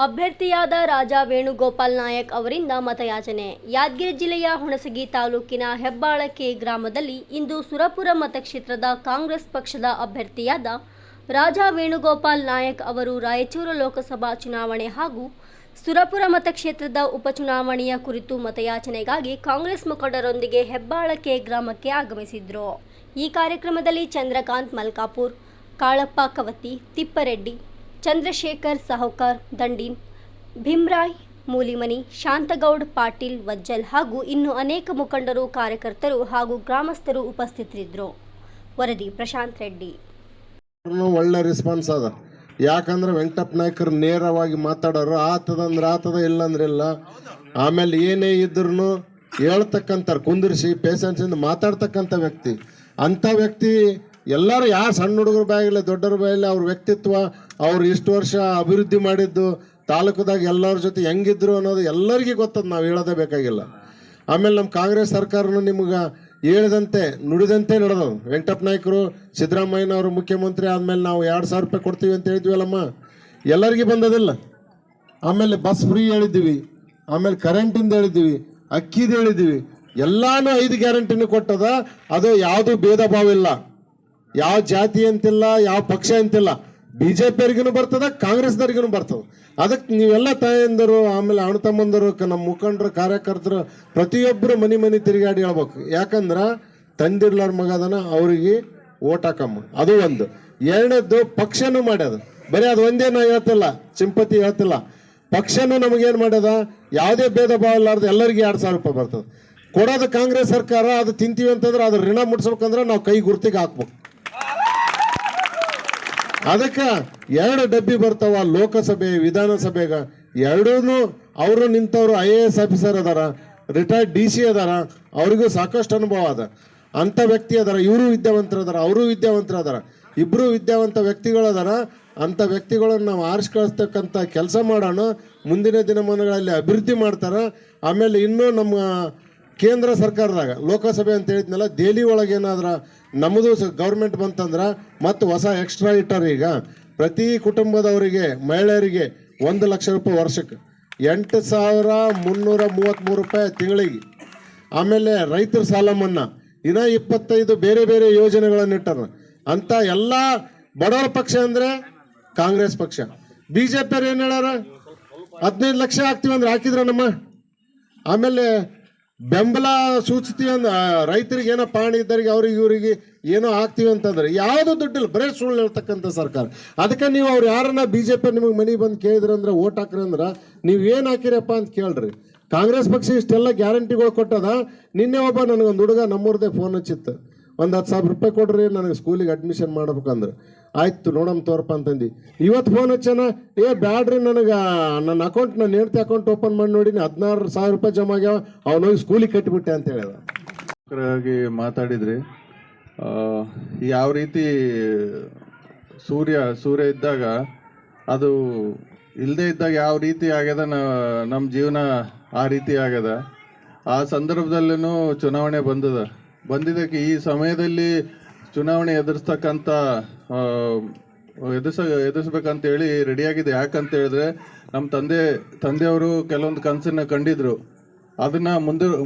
ಅಭ್ಯರ್ಥಿಯಾದ ರಾಜಾ ವೇಣುಗೋಪಾಲ್ ನಾಯಕ್ ಅವರಿಂದ ಮತಯಾಚನೆ. ಯಾದಗಿರಿ ಜಿಲ್ಲೆಯ ಹುಣಸಗಿ ತಾಲೂಕಿನ ಹೆಬ್ಬಾಳಕೆ ಗ್ರಾಮದಲ್ಲಿ ಇಂದು ಸುರಪುರ ಮತಕ್ಷೇತ್ರದ ಕಾಂಗ್ರೆಸ್ ಪಕ್ಷದ ಅಭ್ಯರ್ಥಿಯಾದ ರಾಜಾ ವೇಣುಗೋಪಾಲ್ ನಾಯಕ್ ಅವರು ರಾಯಚೂರು ಲೋಕಸಭಾ ಚುನಾವಣೆ ಹಾಗೂ ಸುರಪುರ ಮತಕ್ಷೇತ್ರದ ಉಪಚುನಾವಣೆಯ ಕುರಿತು ಮತಯಾಚನೆಗಾಗಿ ಕಾಂಗ್ರೆಸ್ ಮುಖಂಡರೊಂದಿಗೆ ಹೆಬ್ಬಾಳಕೆ ಗ್ರಾಮಕ್ಕೆ ಆಗಮಿಸಿದ್ರು. ಈ ಕಾರ್ಯಕ್ರಮದಲ್ಲಿ ಚಂದ್ರಕಾಂತ್ ಮಲ್ಕಾಪುರ್, ಕಾಳಪ್ಪ ಕವತಿ, ತಿಪ್ಪರೆಡ್ಡಿ, ಚಂದ್ರಶೇಖರ್ ಸಾಹುಕಾರ್ ದಂಡೀನ್, ಭೀಮರಾಯ್ ಮೂಲಿಮನಿ, ಶಾಂತಗೌಡ್ ಪಾಟೀಲ್ ವಜ್ಜಲ್ ಹಾಗೂ ಇನ್ನು ಅನೇಕ ಮುಖಂಡರು, ಕಾರ್ಯಕರ್ತರು ಹಾಗೂ ಗ್ರಾಮಸ್ಥರು ಉಪಸ್ಥಿತರಿದ್ದರು. ವರದಿ ಪ್ರಶಾಂತ್ ರೆಡ್ಡಿ. ಒಳ್ಳೆ ರೆಸ್ಪಾನ್ಸ್ ಅದ. ಯಾಕಂದ್ರೆ ವೆಂಕಟಪ್ಪ ನಾಯ್ಕರು ನೇರವಾಗಿ ಮಾತಾಡೋರು, ಆತದಂದ್ರೆ ಆತದ, ಇಲ್ಲಂದ್ರೆ ಇಲ್ಲ. ಆಮೇಲೆ ಏನೇ ಇದ್ರೂ ಹೇಳ್ತಕ್ಕಂಥ ಕುಂದಿರಿಸಿ ಪೇಷನ್ಸಿಂದ ಮಾತಾಡ್ತಕ್ಕಂಥ ವ್ಯಕ್ತಿ. ಅಂಥ ವ್ಯಕ್ತಿ ಎಲ್ಲರೂ ಯಾರು ಸಣ್ಣ ಹುಡುಗರು ಬಾಯಿಲ್ಲ ದೊಡ್ಡರ ಬಾಯಿಲ್ಲ ಅವ್ರ ವ್ಯಕ್ತಿತ್ವ, ಅವ್ರು ಇಷ್ಟು ವರ್ಷ ಅಭಿವೃದ್ಧಿ ಮಾಡಿದ್ದು ತಾಲೂಕದಾಗ ಎಲ್ಲರ ಜೊತೆ ಹೆಂಗಿದ್ರು ಅನ್ನೋದು ಎಲ್ಲರಿಗೂ ಗೊತ್ತದ, ನಾವು ಹೇಳೋದೇ ಬೇಕಾಗಿಲ್ಲ. ಆಮೇಲೆ ನಮ್ಮ ಕಾಂಗ್ರೆಸ್ ಸರ್ಕಾರನು ನಿಮ್ಗೆ ಹೇಳಿದಂತೆ ನುಡಿದಂತೆ ನಡೆದವು. ವೆಂಕಟಪ್ಪ ನಾಯ್ಕರು ಸಿದ್ದರಾಮಯ್ಯನವರು ಮುಖ್ಯಮಂತ್ರಿ ಆದಮೇಲೆ ನಾವು 2,000 ರೂಪಾಯಿ ಕೊಡ್ತೀವಿ ಅಂತ ಹೇಳಿದ್ವಲ್ಲಮ್ಮ, ಎಲ್ಲರಿಗೂ ಬಂದದಿಲ್ಲ. ಆಮೇಲೆ ಬಸ್ ಫ್ರೀ ಹೇಳಿದ್ದೀವಿ, ಆಮೇಲೆ ಕರೆಂಟಿಂದ ಹೇಳಿದ್ದೀವಿ, ಅಕ್ಕಿದು ಹೇಳಿದ್ದೀವಿ, ಎಲ್ಲಾನು 5 ಗ್ಯಾರಂಟಿನೂ ಕೊಟ್ಟದ. ಅದು ಯಾವುದು ಭೇದ ಭಾವ ಇಲ್ಲ, ಯಾವ ಜಾತಿ ಅಂತಿಲ್ಲ, ಯಾವ ಪಕ್ಷ ಅಂತಿಲ್ಲ. BJP ಬರ್ತದ, ಕಾಂಗ್ರೆಸ್ದವ್ರಿಗೂ ಬರ್ತದ. ಅದಕ್ಕೆ ನೀವೆಲ್ಲ ತಾಯಂದರು, ಆಮೇಲೆ ಅಣ್ಣ ತಮ್ಮಂದರು, ನಮ್ಮ ಮುಖಂಡರು, ಕಾರ್ಯಕರ್ತರು ಪ್ರತಿಯೊಬ್ಬರು ಮನೆ ತಿರುಗಾಡಿ ಹೇಳ್ಬೇಕು. ಯಾಕಂದ್ರೆ ತಂದಿರ್ಲಾರ ಮಗದನ ಅವ್ರಿಗೆ ಓಟ್ ಹಾಕಮ್ಮ, ಅದು ಒಂದು. ಎರಡನೇದ್ದು ಪಕ್ಷನೂ ಮಾಡ್ಯದ. ಬರೀ ಅದು ಒಂದೇ ನಾ ಹೇಳ್ತಿಲ್ಲ, ಸಿಂಪತಿ ಹೇಳ್ತಿಲ್ಲ. ಪಕ್ಷನೂ ನಮಗೇನು ಮಾಡ್ಯದ, ಯಾವುದೇ ಭೇದ ಭಾವ ಇಲ್ಲಾರ್ದು ಎಲ್ಲರಿಗೆ 2,000 ರೂಪಾಯಿ ಬರ್ತದೆ. ಕೊಡೋದು ಕಾಂಗ್ರೆಸ್ ಸರ್ಕಾರ. ಅದು ತಿಂತೀವಿ ಅಂತಂದ್ರೆ ಅದ್ರ ಋಣ ಮುಟ್ಸ್ಬೇಕಂದ್ರೆ ನಾವು ಕೈ ಗುರ್ತಿಗೆ ಹಾಕ್ಬೇಕು. ಅದಕ್ಕೆ 2 ಡಬ್ಬಿ ಬರ್ತಾವ ಲೋಕಸಭೆ ವಿಧಾನಸಭೆಗ. ಎರಡೂ ಅವರು ನಿಂತವರು IAS ಆಫೀಸರ್ ಅದಾರ, ರಿಟೈರ್ಡ್ DC ಅದಾರ, ಅವ್ರಿಗೂ ಸಾಕಷ್ಟು ಅನುಭವ ಅದ. ಅಂಥ ವ್ಯಕ್ತಿ ಅದಾರ. ಇವರು ವಿದ್ಯಾವಂತರು ಅದಾರ, ಅವರು ವಿದ್ಯಾವಂತರು ಅದಾರ, ಇಬ್ಬರು ವಿದ್ಯಾವಂತ ವ್ಯಕ್ತಿಗಳು ಅದಾರ. ಅಂಥ ವ್ಯಕ್ತಿಗಳನ್ನು ನಾವು ಆರಿಸಿ ಕಳಿಸ್ತಕ್ಕಂಥ ಕೆಲಸ ಮಾಡೋಣ. ಮುಂದಿನ ದಿನಮಾನಗಳಲ್ಲಿ ಅಭಿವೃದ್ಧಿ ಮಾಡ್ತಾರೆ. ಆಮೇಲೆ ಇನ್ನೂ ನಮ್ಮ ಕೇಂದ್ರ ಸರ್ಕಾರದಾಗ ಲೋಕಸಭೆ ಅಂತ ಹೇಳಿದ್ನಲ್ಲ, ದೆಹಲಿ ಒಳಗೆ ಏನಾದ್ರ ನಮ್ಮದು ಗೌರ್ಮೆಂಟ್ ಬಂತಂದ್ರೆ ಮತ್ತು ಹೊಸ ಎಕ್ಸ್ಟ್ರಾ ಇಟ್ಟಾರೆ. ಈಗ ಪ್ರತಿ ಕುಟುಂಬದವರಿಗೆ ಮಹಿಳೆಯರಿಗೆ 1 ಲಕ್ಷ ರೂಪಾಯಿ ವರ್ಷಕ್ಕೆ, 8,333 ರೂಪಾಯಿ ತಿಂಗಳಿಗೆ. ಆಮೇಲೆ ರೈತರ ಸಾಲ ಮನ್ನಾ, ಇನ್ನ 25 ಬೇರೆ ಬೇರೆ ಯೋಜನೆಗಳನ್ನು ಇಟ್ಟಾರ. ಅಂತ ಎಲ್ಲ ಬಡವರ ಪಕ್ಷ ಅಂದ್ರೆ ಕಾಂಗ್ರೆಸ್ ಪಕ್ಷ. BJP ಏನು ಹೇಳ್ಯಾರ, 15 ಲಕ್ಷ ಹಾಕ್ತೀವಿ ಅಂದ್ರೆ ಹಾಕಿದ್ರ ನಮ್ಮ. ಆಮೇಲೆ ಬೆಂಬಲ ಸೂಚಿಸ್ತೀವಿ ಅಂದ ರೈತರಿಗೆ, ಏನೋ ಪಾಣಿ ಇದ್ದರಿಗೆ ಅವ್ರಿಗೆ ಇವ್ರಿಗೆ ಏನೋ ಹಾಕ್ತೀವಿ ಅಂತಂದ್ರೆ ಯಾವುದು ದುಡ್ಡಿಲ್ಲ, ಬರೇ ಸುಳ್ಳು ಹೇಳ್ತಕ್ಕಂಥ ಸರ್ಕಾರ. ಅದಕ್ಕೆ ನೀವು ಅವ್ರು ಯಾರನ್ನ BJP ನಿಮಗೆ ಮನೆ ಬಂದು ಕೇಳಿದ್ರಂದ್ರೆ ಓಟ್ ಹಾಕ್ರಿ ಅಂದ್ರೆ ನೀವು ಏನು ಹಾಕಿರಪ್ಪ ಅಂತ ಕೇಳ್ರಿ. ಕಾಂಗ್ರೆಸ್ ಪಕ್ಷ ಇಷ್ಟೆಲ್ಲ ಗ್ಯಾರಂಟಿಗಳು ಕೊಟ್ಟದ. ನಿನ್ನೆ ಒಬ್ಬ ನನಗೊಂದು ಹುಡುಗ ನಮ್ಮೂರ್ದೇ ಫೋನ್ ಹಚ್ಚಿತ್ತು, ಒಂದು 10,000 ರೂಪಾಯಿ ಕೊಡ್ರಿ ನನಗೆ ಸ್ಕೂಲಿಗೆ ಅಡ್ಮಿಷನ್ ಮಾಡ್ಬೇಕಂದ್ರೆ. ಆಯ್ತು ನೋಡಮ್ ತೋರಪ್ಪ ಅಂತಂದು ಇವತ್ತು ಫೋನ್ ಹಚ್ಚಾನ, ಬ್ಯಾಡ್ರಿ ನನಗೆ ನನ್ನ ಅಕೌಂಟ್, ನನ್ನ ಹೆಂಡತಿ ಅಕೌಂಟ್ ಓಪನ್ ಮಾಡಿ ನೋಡಿನಿ 16,000 ರೂಪಾಯಿ ಜಮಾ ಆಗ್ಯಾವ, ಅವನೋಗಿ ಸ್ಕೂಲಿಗೆ ಕಟ್ಟಿಬಿಟ್ಟೆ ಅಂತ ಹೇಳಿದ. ಮಾತಾಡಿದ್ರಿ. ಯಾವ ರೀತಿ ಸೂರ್ಯ ಇದ್ದಾಗ ಅದು ಇಲ್ಲದೆ ಇದ್ದಾಗ ಯಾವ ರೀತಿ ಆಗ್ಯದ, ನಮ್ಮ ಜೀವನ ಆ ರೀತಿ ಆಗ್ಯದ. ಆ ಸಂದರ್ಭದಲ್ಲೂ ಚುನಾವಣೆ ಬಂದಿದ್ದಕ್ಕೆ ಈ ಸಮಯದಲ್ಲಿ ಚುನಾವಣೆ ಎದುರಿಸ್ತಕ್ಕಂಥ ಎದುರಿಸ್ಬೇಕಂತ ಹೇಳಿ ರೆಡಿಯಾಗಿದೆ. ಯಾಕಂತ ಹೇಳಿದ್ರೆ ನಮ್ಮ ತಂದೆಯವರು ಕೆಲವೊಂದು ಕನಸನ್ನ ಕಂಡಿದ್ರು. ಅದನ್ನ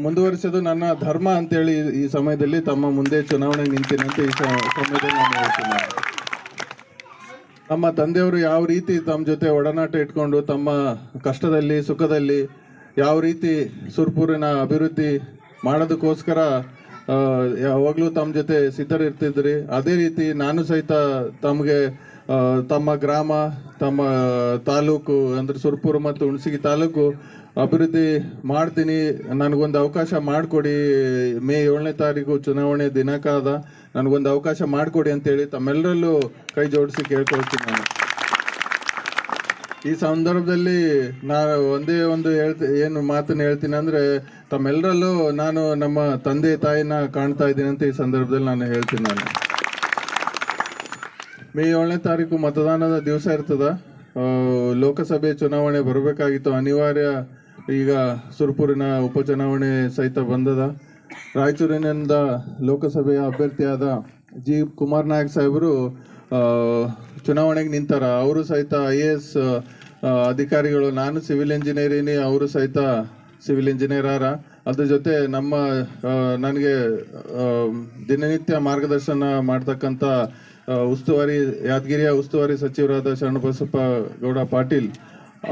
ಮುಂದುವರಿಸೋದು ನನ್ನ ಧರ್ಮ ಅಂತೇಳಿ ಈ ಸಮಯದಲ್ಲಿ ತಮ್ಮ ಮುಂದೆ ಚುನಾವಣೆಗೆ ನಿಂತೀನಿ ಅಂತ ಈ ಸಮಯದಲ್ಲಿ ನಾನು ಹೇಳ್ತೀನಿ. ನಮ್ಮ ತಂದೆಯವರು ಯಾವ ರೀತಿ ತಮ್ಮ ಜೊತೆ ಒಡನಾಟ ಇಟ್ಕೊಂಡು ತಮ್ಮ ಕಷ್ಟದಲ್ಲಿ ಸುಖದಲ್ಲಿ ಯಾವ ರೀತಿ ಸುರಪುರಿನ ಅಭಿವೃದ್ಧಿ ಮಾಡೋದಕ್ಕೋಸ್ಕರ ಯಾವಾಗಲೂ ತಮ್ಮ ಜೊತೆ ಸಿದ್ಧರಿರ್ತಿದ್ರಿ. ಅದೇ ರೀತಿ ನಾನು ಸಹಿತ ತಮಗೆ ತಮ್ಮ ಗ್ರಾಮ, ತಮ್ಮ ತಾಲೂಕು ಅಂದರೆ ಸುರಪುರ ಮತ್ತು ಹುಣಸಗಿ ತಾಲೂಕು ಅಭಿವೃದ್ಧಿ ಮಾಡ್ತೀನಿ, ನನಗೊಂದು ಅವಕಾಶ ಮಾಡಿಕೊಡಿ, ಮೇ 7ನೇ ತಾರೀಕು ಚುನಾವಣೆ ದಿನಾಂಕದ, ನನಗೊಂದು ಅವಕಾಶ ಮಾಡಿಕೊಡಿ ಅಂತೇಳಿ ತಮ್ಮೆಲ್ಲರಲ್ಲೂ ಕೈ ಜೋಡಿಸಿ ಕೇಳ್ಕೊಳ್ತೀನಿ. ನಾನು ಈ ಸಂದರ್ಭದಲ್ಲಿ ನಾನು ಒಂದೇ ಒಂದು ಏನು ಮಾತನ್ನು ಹೇಳ್ತೀನಿ ಅಂದರೆ, ತಮ್ಮೆಲ್ಲರಲ್ಲೂ ನಾನು ನಮ್ಮ ತಂದೆ ತಾಯಿನ ಕಾಣ್ತಾ ಇದ್ದೀನಿ ಅಂತ ಈ ಸಂದರ್ಭದಲ್ಲಿ ನಾನು ಹೇಳ್ತೀನಿ. ನಾನು ಮೇ 7ನೇ ತಾರೀಕು ಮತದಾನದ ದಿವಸ ಇರ್ತದ. ಲೋಕಸಭೆ ಚುನಾವಣೆ ಬರಬೇಕಾಗಿತ್ತು, ಅನಿವಾರ್ಯ. ಈಗ ಸುರಪುರಿನ ಉಪಚುನಾವಣೆ ಸಹಿತ ಬಂದದ. ರಾಯಚೂರಿನಿಂದ ಲೋಕಸಭೆಯ ಅಭ್ಯರ್ಥಿಯಾದ ಜಿ ಕುಮಾರ್ ನಾಯಕ್ ಸಾಹೇಬರು ಚುನಾವಣೆಗೆ ನಿಂತಾರ. ಅವರು ಸಹಿತ IAS ಅಧಿಕಾರಿಗಳು, ನಾನು ಸಿವಿಲ್ ಇಂಜಿನಿಯರಿನಿ, ಅವರು ಸಹಿತ ಸಿವಿಲ್ ಇಂಜಿನಿಯರ್ ಅದ್ರ ಜೊತೆ ನಮ್ಮ ನನಗೆ ದಿನನಿತ್ಯ ಮಾರ್ಗದರ್ಶನ ಮಾಡ್ತಕ್ಕಂಥ ಉಸ್ತುವಾರಿ ಯಾದಗಿರಿಯ ಉಸ್ತುವಾರಿ ಸಚಿವರಾದ ಶರಣಬಸಪ್ಪ ಗೌಡ ಪಾಟೀಲ್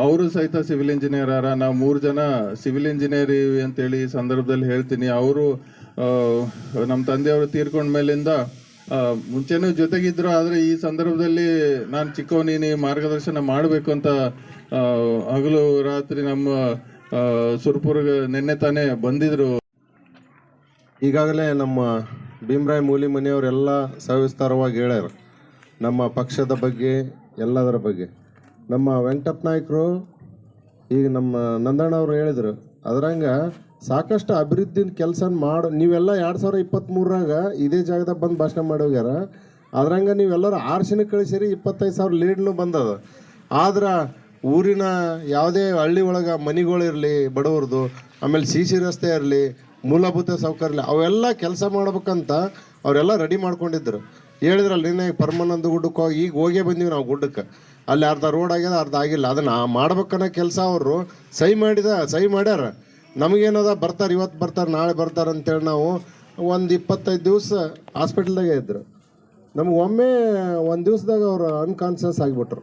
ಅವರು ಸಹಿತ ಸಿವಿಲ್ ಇಂಜಿನಿಯರ್ ನಾವು 3 ಜನ ಸಿವಿಲ್ ಇಂಜಿನಿಯರ್ ಅಂತೇಳಿ ಈ ಸಂದರ್ಭದಲ್ಲಿ ಹೇಳ್ತೀನಿ. ಅವರು ನಮ್ಮ ತಂದೆಯವರು ತೀರ್ಕೊಂಡ ಮೇಲಿಂದ ಮುಂಚೆನೂ ಜೊತೆಗಿದ್ರು, ಆದರೆ ಈ ಸಂದರ್ಭದಲ್ಲಿ ನಾನು ಚಿಕ್ಕವನಿನಿ ಮಾರ್ಗದರ್ಶನ ಮಾಡಬೇಕು ಅಂತ ಹಗಲು ರಾತ್ರಿ ನಮ್ಮ ಸುರಪುರ್ಗೆ ನಿನ್ನೆ ತಾನೇ ಬಂದಿದ್ರು. ಈಗಾಗಲೇ ನಮ್ಮ ಭೀಮರಾಯ ಮೂಲಿ ಮನೆಯವರೆಲ್ಲ ಸವಿಸ್ತಾರವಾಗಿ ಹೇಳ್ಯಾರ ನಮ್ಮ ಪಕ್ಷದ ಬಗ್ಗೆ, ಎಲ್ಲದರ ಬಗ್ಗೆ. ನಮ್ಮ ವೆಂಕಟಪ್ಪ ನಾಯ್ಕರು ಈಗ ನಮ್ಮ ನಂದಣ್ಣವ್ರು ಹೇಳಿದರು, ಅದ್ರಂಗೆ ಸಾಕಷ್ಟು ಅಭಿವೃದ್ಧಿನ ಕೆಲಸ ನೀವೆಲ್ಲ 2023ರಾಗ ಇದೇ ಜಾಗದಾಗ ಬಂದು ಭಾಷಣ ಮಾಡಿ ಹೋಗ್ಯಾರ. ಅದ್ರಂಗೆ ನೀವೆಲ್ಲರೂ ಆರ್ಸಿನ ಕಳಿಸಿರಿ, 25,000 ಲೀಡ್ನು ಬಂದದ. ಆದ್ರೆ ಊರಿನ ಯಾವುದೇ ಹಳ್ಳಿ ಒಳಗೆ ಮನೆಗಳಿರಲಿ ಬಡವ್ರದ್ದು, ಆಮೇಲೆ CC ರಸ್ತೆ ಇರಲಿ, ಮೂಲಭೂತ ಸೌಕರ್ಯ ಇರಲಿ, ಅವೆಲ್ಲ ಕೆಲಸ ಮಾಡ್ಬೇಕಂತ ಅವರೆಲ್ಲ ರೆಡಿ ಮಾಡ್ಕೊಂಡಿದ್ರು. ಹೇಳಿದ್ರಲ್ಲ ನಿನ್ನೆ ಪರಮಾನಂದ ಗುಡ್ಡಕ್ಕೆ ಹೋಗಿ ಈಗ ಹೋಗೇ ಬಂದೀವಿ ನಾವು ಗುಡ್ಡಕ್ಕೆ. ಅಲ್ಲಿ ಅರ್ಧ ರೋಡ್ ಆಗ್ಯದ, ಅರ್ಧ ಆಗಿಲ್ಲ. ಅದನ್ನು ಮಾಡ್ಬೇಕನ್ನೋ ಕೆಲಸ ಅವರು ಸಹಿ ಮಾಡ್ಯಾರ. ನಮಗೇನದ ಬರ್ತಾರೆ, ಇವತ್ತು ಬರ್ತಾರೆ, ನಾಳೆ ಬರ್ತಾರೆ ಅಂತೇಳಿ ನಾವು ಒಂದು 25 ದಿವಸ ಹಾಸ್ಪಿಟಲ್ದಾಗೆ ಇದ್ರು. ನಮ್ಗೆ ಒಮ್ಮೆ ಒಂದು ದಿವಸದಾಗ ಅವರು ಅನ್ಕಾನ್ಸಿಯಸ್ ಆಗಿಬಿಟ್ರು.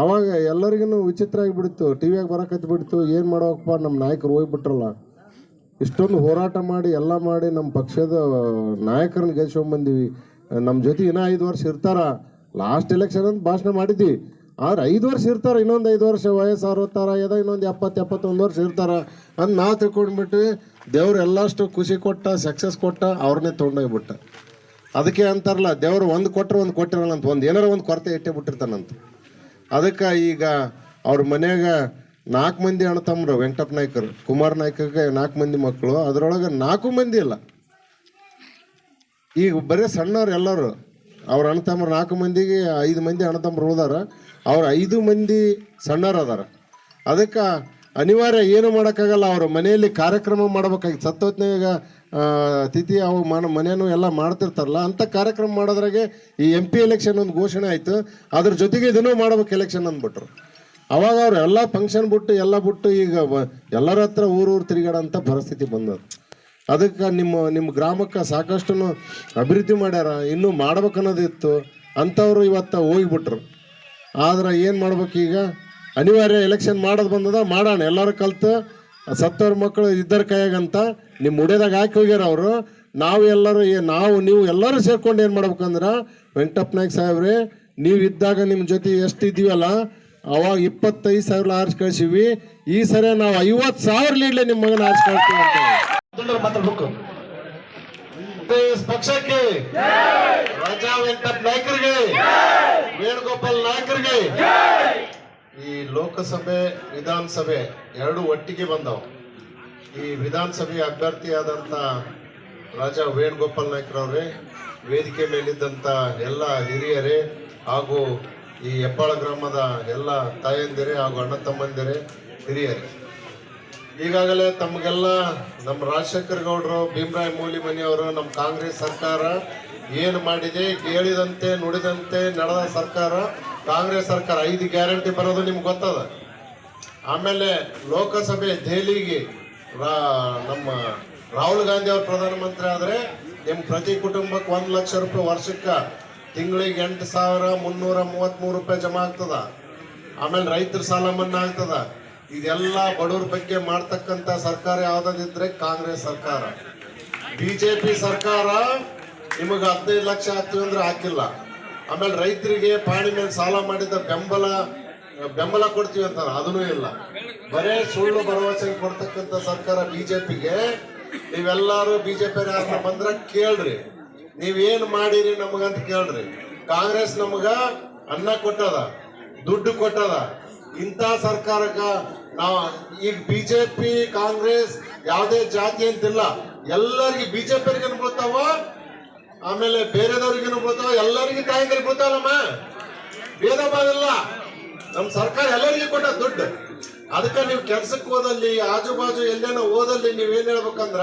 ಅವಾಗ ಎಲ್ಲರಿಗೂ ವಿಚಿತ್ರ ಆಗಿಬಿಡ್ತು, ಟಿವಿಯಾಗ ಬರಕತ್ಬಿಡ್ತು, ಏನು ಮಾಡೋಕಪ್ಪ ನಮ್ಮ ನಾಯಕರು ಹೋಗ್ಬಿಟ್ರಲ್ಲ. ಇಷ್ಟೊಂದು ಹೋರಾಟ ಮಾಡಿ ಎಲ್ಲ ಮಾಡಿ ನಮ್ಮ ಪಕ್ಷದ ನಾಯಕರನ್ನ ಗೆಲ್ಸ್ಕೊಂಡ್ಬಂದೀವಿ, ನಮ್ಮ ಜೊತೆ ಇನ್ನೂ 5 ವರ್ಷ ಇರ್ತಾರ. ಲಾಸ್ಟ್ ಎಲೆಕ್ಷನ್ ಅಂತ ಭಾಷಣ ಮಾಡಿದ್ವಿ, ಆದ್ರೆ 5 ವರ್ಷ ಇರ್ತಾರೆ, ಇನ್ನೊಂದು 5 ವರ್ಷ ವಯಸ್ಸು 60 ಆಗ್ಯದ, ಇನ್ನೊಂದು 70-71 ವರ್ಷ ಇರ್ತಾರ ಅಂತ ನಾವು ತಿಳ್ಕೊಂಡ್ಬಿಟ್ಟು ದೇವ್ರು ಎಲ್ಲಷ್ಟು ಖುಷಿ ಕೊಟ್ಟ, ಸಕ್ಸಸ್ ಕೊಟ್ಟ, ಅವ್ರನ್ನೇ ತೊಗೊಂಡೋಗ್ಬಿಟ್ಟ. ಅದಕ್ಕೆ ಅಂತಾರಲ್ಲ, ದೇವ್ರು ಒಂದು ಕೊಟ್ಟರೆ ಒಂದು ಕೊಟ್ಟಿರಲ್ಲ ಅಂತ, ಏನಾರ ಒಂದು ಕೊರತೆ ಇಟ್ಟೇ ಬಿಟ್ಟಿರ್ತಾನಂತ. ಅದಕ್ಕೆ ಈಗ ಅವ್ರ ಮನ್ಯಾಗ 4 ಮಂದಿ ಅಣ್ಣ ತಮ್ಮರು, ವೆಂಕಟಪ್ಪ ನಾಯ್ಕರು, ಕುಮಾರ್ ನಾಯ್ಕಗೆ 4 ಮಂದಿ ಮಕ್ಕಳು, ಅದರೊಳಗೆ 4 ಮಂದಿ ಇಲ್ಲ, ಈಗ ಬರೀ ಸಣ್ಣವ್ರು ಎಲ್ಲರೂ. ಅವ್ರ ಅಣ್ಣ ತಮ್ಮರು 4 ಮಂದಿಗೆ 5 ಮಂದಿ ಅಣ್ಣ ತಮ್ಮರು ಉಳ್ದಾರ, ಅವ್ರು 5 ಮಂದಿ ಸಣ್ಣವ್ರು ಅದಾರ. ಅದಕ್ಕೆ ಅನಿವಾರ್ಯ ಏನು ಮಾಡೋಕ್ಕಾಗಲ್ಲ, ಅವ್ರ ಮನೆಯಲ್ಲಿ ಕಾರ್ಯಕ್ರಮ ಮಾಡ್ಬೇಕಾಗಿತ್ತು. ಸತ್ತೋತ್ನಾಗ ತಿಥಿ ಅವು ಮನೇನು ಎಲ್ಲ ಮಾಡ್ತಿರ್ತಾರಲ್ಲ, ಅಂಥ ಕಾರ್ಯಕ್ರಮ ಮಾಡೋದ್ರಾಗೆ ಈ MP ಎಲೆಕ್ಷನ್ ಒಂದು ಘೋಷಣೆ ಆಯಿತು, ಅದ್ರ ಜೊತೆಗೆ ಇದನ್ನೂ ಮಾಡ್ಬೇಕು ಎಲೆಕ್ಷನ್ ಅಂದ್ಬಿಟ್ರು. ಅವಾಗ ಅವ್ರು ಎಲ್ಲ ಫಂಕ್ಷನ್ ಬಿಟ್ಟು ಎಲ್ಲ ಬಿಟ್ಟು ಈಗ ಎಲ್ಲರ ಹತ್ರ ಊರು ತಿರುಗಾಡೋಂಥ ಪರಿಸ್ಥಿತಿ ಬಂದದ್ದು. ಅದಕ್ಕೆ ನಿಮ್ಮ ಗ್ರಾಮಕ್ಕೆ ಸಾಕಷ್ಟು ಅಭಿವೃದ್ಧಿ ಮಾಡ್ಯಾರ, ಇನ್ನೂ ಮಾಡ್ಬೇಕನ್ನೋದಿತ್ತು. ಅಂಥವ್ರು ಇವತ್ತು ಹೋಗಿಬಿಟ್ರು. ಆದ್ರೆ ಏನು ಮಾಡ್ಬೇಕು ಈಗ, ಅನಿವಾರ್ಯ ಎಲೆಕ್ಷನ್ ಮಾಡೋದು ಬಂದದ, ಮಾಡೋಣ ಎಲ್ಲರೂ ಕಲ್ತು. ಸತ್ತವ್ರ ಮಕ್ಕಳು ಇದ್ದರ ಕೈಯಾಗಂತ ನಿಮ್ಮ ಉಡ್ಯದಾಗ ಹಾಕಿ ಹೋಗ್ಯಾರ ಅವರು. ನೀವು ಎಲ್ಲರೂ ಸೇರ್ಕೊಂಡು ಏನು ಮಾಡ್ಬೇಕಂದ್ರೆ, ವೆಂಕಟಪ್ಪ ನಾಯ್ಕ ಸಾಹೇಬ್ರೆ, ನೀವು ಇದ್ದಾಗ ನಿಮ್ಮ ಜೊತೆ ಎಷ್ಟು ಇದ್ದೀವಲ್ಲ, ಅವಾಗ 25,000 ಆರ್ಸ್ ಕಳಿಸಿವಿ. ಈ ಸರಿ ನಾವು 50,000 ಲೀಡ್ಲೆ ನಿಮ್ಮ ಮಗನ ಆರ್ಸ್ ಕಳಿಸ್ತೀವಿ ಅಂತ ಮಾತಾಡ್ಬೇಕು. ಪಕ್ಷಕ್ಕೆ ರಾಜಾ ವೆಂಕಟಪ್ಪ ನಾಯ್ಕರಿಗೆ, ವೇಣುಗೋಪಾಲ್ ನಾಯ್ಕರಿಗೆ. ಈ ಲೋಕಸಭೆ ವಿಧಾನಸಭೆ 2 ಒಟ್ಟಿಗೆ ಬಂದವು. ಈ ವಿಧಾನಸಭೆಯ ಅಭ್ಯರ್ಥಿಯಾದಂಥ ರಾಜಾ ವೇಣುಗೋಪಾಲ್ ನಾಯ್ಕರವ್ರೆ, ವೇದಿಕೆ ಮೇಲಿದ್ದಂಥ ಎಲ್ಲ ಹಿರಿಯರೇ ಹಾಗೂ ಈ ಹೆಬ್ಬಾಳ ಗ್ರಾಮದ ಎಲ್ಲ ತಾಯಂದಿರೇ ಹಾಗೂ ಅಣ್ಣ ತಮ್ಮಂದಿರೇ, ಹಿರಿಯರೇ, ಈಗಾಗಲೇ ತಮಗೆಲ್ಲ ನಮ್ಮ ರಾಜಶೇಖರ್ ಗೌಡರು, ಭೀಮರಾಯ ಮೂಲಿ ಮನೆಯವರು, ನಮ್ಮ ಕಾಂಗ್ರೆಸ್ ಸರ್ಕಾರ ಏನು ಮಾಡಿದೆ, ಹೇಳಿದಂತೆ ನುಡಿದಂತೆ ನಡೆದ ಸರ್ಕಾರ ಕಾಂಗ್ರೆಸ್ ಸರ್ಕಾರ. 5 ಗ್ಯಾರಂಟಿ ಬರೋದು ನಿಮ್ಗೆ ಗೊತ್ತದ. ಆಮೇಲೆ ಲೋಕಸಭೆ ದೆಹಲಿಗೆ ನಮ್ಮ ರಾಹುಲ್ ಗಾಂಧಿ ಅವರು ಪ್ರಧಾನಮಂತ್ರಿ ಆದರೆ ನಿಮ್ಮ ಪ್ರತಿ ಕುಟುಂಬಕ್ಕೆ 1 ಲಕ್ಷ ರೂಪಾಯಿ ವರ್ಷಕ್ಕೆ, ತಿಂಗಳಿಗೆ 8,333 ರೂಪಾಯಿ ಜಮಾ ಆಗ್ತದ. ಆಮೇಲೆ ರೈತರ ಸಾಲ ಮನ್ನಾ ಆಗ್ತದ. ಇದೆಲ್ಲ ಬಡವ್ರ ಬಗ್ಗೆ ಮಾಡ್ತಕ್ಕಂಥ ಸರ್ಕಾರ ಯಾವುದಾದಿದ್ರೆ ಕಾಂಗ್ರೆಸ್ ಸರ್ಕಾರ. BJP ಸರ್ಕಾರ ನಿಮಗೆ 15 ಲಕ್ಷ ಹಾಕ್ತೀವಿ ಅಂದ್ರೆ ಹಾಕಿಲ್ಲ. ಆಮೇಲೆ ರೈತರಿಗೆ ಪಾಣಿ ಮೇಲೆ ಸಾಲ ಮಾಡಿದ ಬೆಂಬಲ ಕೊಡ್ತೀವಿ ಅಂತ ಅದನ್ನೂ ಇಲ್ಲ. ಬರೇ ಸುಳ್ಳು ಭರವಸೆ ಕೊಡ್ತಕ್ಕಂಥ ಸರ್ಕಾರ BJPಗೆ. ನೀವೆಲ್ಲರೂ BJP ಯಾರನ್ನ ಬಂದ್ರೆ ಕೇಳ್ರಿ, ನೀವೇನು ಮಾಡಿರಿ ನಮಗಂತ ಕೇಳ್ರಿ. ಕಾಂಗ್ರೆಸ್ ನಮಗ ಅನ್ನ ಕೊಟ್ಟದ, ದುಡ್ಡು ಕೊಟ್ಟದ. ಇಂಥ ಸರ್ಕಾರಕ್ಕೆ ನಾವು ಈಗ BJP ಕಾಂಗ್ರೆಸ್ ಯಾವುದೇ ಜಾತಿ ಅಂತಿಲ್ಲ, ಎಲ್ಲರಿಗೆ BJPಯರಿಗೇನು ಬೀಳ್ತಾವ, ಆಮೇಲೆ ಬೇರೆದವ್ರಿಗೇನು ಬೀಳ್ತಾವ, ಎಲ್ಲರಿಗೂ ತಾಯಂದ್ರಿಗೆ ಬೀಳ್ತಾವಲ್ಲಮ್ಮ. ಭೇದ ಭಾವ ಇಲ್ಲ, ನಮ್ಮ ಸರ್ಕಾರ ಎಲ್ಲರಿಗೂ ಕೊಟ್ಟ ದುಡ್ಡು. ಅದಕ್ಕೆ ನೀವು ಕೆಲ್ಸಕ್ಕೆ ಹೋದಲ್ಲಿ, ಆಜು ಬಾಜು ಎಲ್ಲೇನೋ ಓದಲ್ಲಿ ನೀವೇನ್ ಹೇಳ್ಬೇಕಂದ್ರ,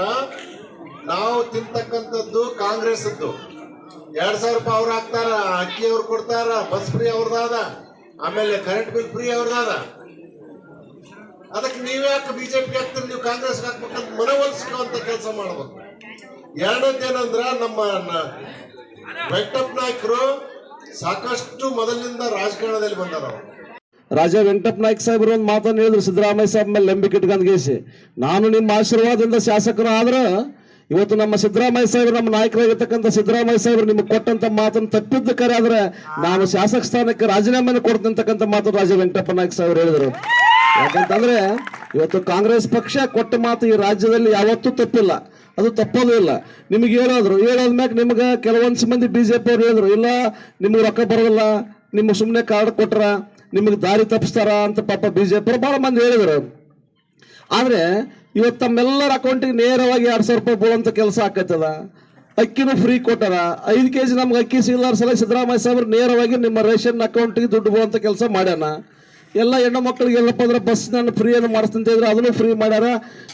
ನಾವು ತಿಂತಕ್ಕಂಥದ್ದು ಕಾಂಗ್ರೆಸ್ದ್ದು. 2,000 ರೂಪಾಯಿ ಅವ್ರು ಹಾಕ್ತಾರ, ಅಕ್ಕಿ ಅವ್ರು ಕೊಡ್ತಾರ, ಬಸ್ ಫ್ರೀ ಅವ್ರದಾದ. ಆಮೇಲೆ ಕರೆಂಟ್ ಬಿಲ್ ಫ್ರೀ ಅವ್ರದಾದ. ಅದಕ್ಕೆ ನೀವ್ ಯಾಕೆ ಬಿಜೆಪಿ ಹಾಕ್ತೀರಿ, ನೀವು ಕಾಂಗ್ರೆಸ್ ಹಾಕ್ಬೇಕಂತ ಮನವೊಲಿಸುವಂತ ಕೆಲಸ ಮಾಡ್ಬೇಕು. ಎರಡನೇದೇನಂದ್ರ ನಮ್ಮ ವೆಂಕಟಪ್ಪ ನಾಯ್ಕರು ಸಾಕಷ್ಟು ಮೊದಲಿನಿಂದ ರಾಜಕಾರಣದಲ್ಲಿ ಬಂದಾರ. ರಾಜಾ ವೆಂಕಟಪ್ಪ ನಾಯ್ಕ ಸಾಹೇಬ್ರು ಒಂದು ಮಾತನ್ನು ಹೇಳಿದ್ರು, ಸಿದ್ದರಾಮಯ್ಯ ಸಾಹೇಬ್ ಮೇಲೆ ನಂಬಿಕೆ ಇಟ್ಕೊಂಡ್ಗೇಸಿ, ನಾನು ನಿಮ್ಮ ಆಶೀರ್ವಾದದಿಂದ ಶಾಸಕರು ಆದ್ರೆ ಇವತ್ತು ನಮ್ಮ ಸಿದ್ದರಾಮಯ್ಯ ಸಾಹೇಬ್ರು, ನಮ್ಮ ನಾಯಕರಾಗಿರ್ತಕ್ಕಂಥ ಸಿದ್ದರಾಮಯ್ಯ ಸಾಹೇಬ್ರು ನಿಮ್ಗೆ ಕೊಟ್ಟಂತ ಮಾತನ್ನು ತಪ್ಪಿದ್ದ ಕರೆ ಆದ್ರೆ ನಾನು ಶಾಸಕ ಸ್ಥಾನಕ್ಕೆ ರಾಜೀನಾಮೆಯನ್ನು ಕೊಡ್ತಕ್ಕಂಥ ಮಾತು ರಾಜಾ ವೆಂಕಟಪ್ಪ ನಾಯ್ಕ ಸಾಹೇಬ್ರು ಹೇಳಿದ್ರು. ಯಾಕಂತಂದ್ರೆ ಇವತ್ತು ಕಾಂಗ್ರೆಸ್ ಪಕ್ಷ ಕೊಟ್ಟ ಮಾತು ಈ ರಾಜ್ಯದಲ್ಲಿ ಯಾವತ್ತೂ ತಪ್ಪಿಲ್ಲ, ಅದು ತಪ್ಪೋದು ಇಲ್ಲ. ನಿಮಗೆ ಹೇಳೋದ್ಮ್ಯಾಗ ನಿಮ್ಗೆ ಕೆಲವೊಂದು ಮಂದಿ ಬಿಜೆಪಿ ಅವ್ರು ಹೇಳಿದ್ರು, ಇಲ್ಲ ನಿಮ್ಗೆ ರೊಕ್ಕ ಬರೋದಿಲ್ಲ, ನಿಮ್ಗೆ ಸುಮ್ಮನೆ ಕಾರ್ಡ್ ಕೊಟ್ರ ನಿಮಗೆ ದಾರಿ ತಪ್ಪಿಸ್ತಾರ ಅಂತ ಪಾಪ ಬಿಜೆಪಿ ಅವ್ರು ಬಹಳ ಮಂದಿ ಹೇಳಿದ್ರು. ಆದ್ರೆ ಇವತ್ತು ತಮ್ಮೆಲ್ಲರ ಅಕೌಂಟಿಗೆ ನೇರವಾಗಿ 2,000 ರೂಪಾಯಿ ಬೀಳುವಂತ ಕೆಲಸ ಆಕೈತದ. ಅಕ್ಕಿನೂ ಫ್ರೀ ಕೊಟ್ಟಾರ. 5 kg ನಮ್ಗೆ ಅಕ್ಕಿ ಸಿಗ್ಲಾರ ಸಲ ಸಿದ್ದರಾಮಯ್ಯ ಸಾಹೇಬ್ರು ನೇರವಾಗಿ ನಿಮ್ಮ ರೇಷನ್ ಅಕೌಂಟಿಗೆ ದುಡ್ಡು ಬೀಳುವಂತ ಕೆಲಸ ಮಾಡ್ಯಾನ. ಎಲ್ಲ ಹೆಣ್ಣು ಮಕ್ಕಳಿಗೆ ಎಲ್ಲಪ್ಪ ಅಂದ್ರೆ ಬಸ್ ನಾನು ಫ್ರೀ ಅನ್ನು ಮಾಡಿಸ್ತಂತ ಇದ್ರು, ಅದನ್ನು ಫ್ರೀ ಮಾಡ್ಯಾರ.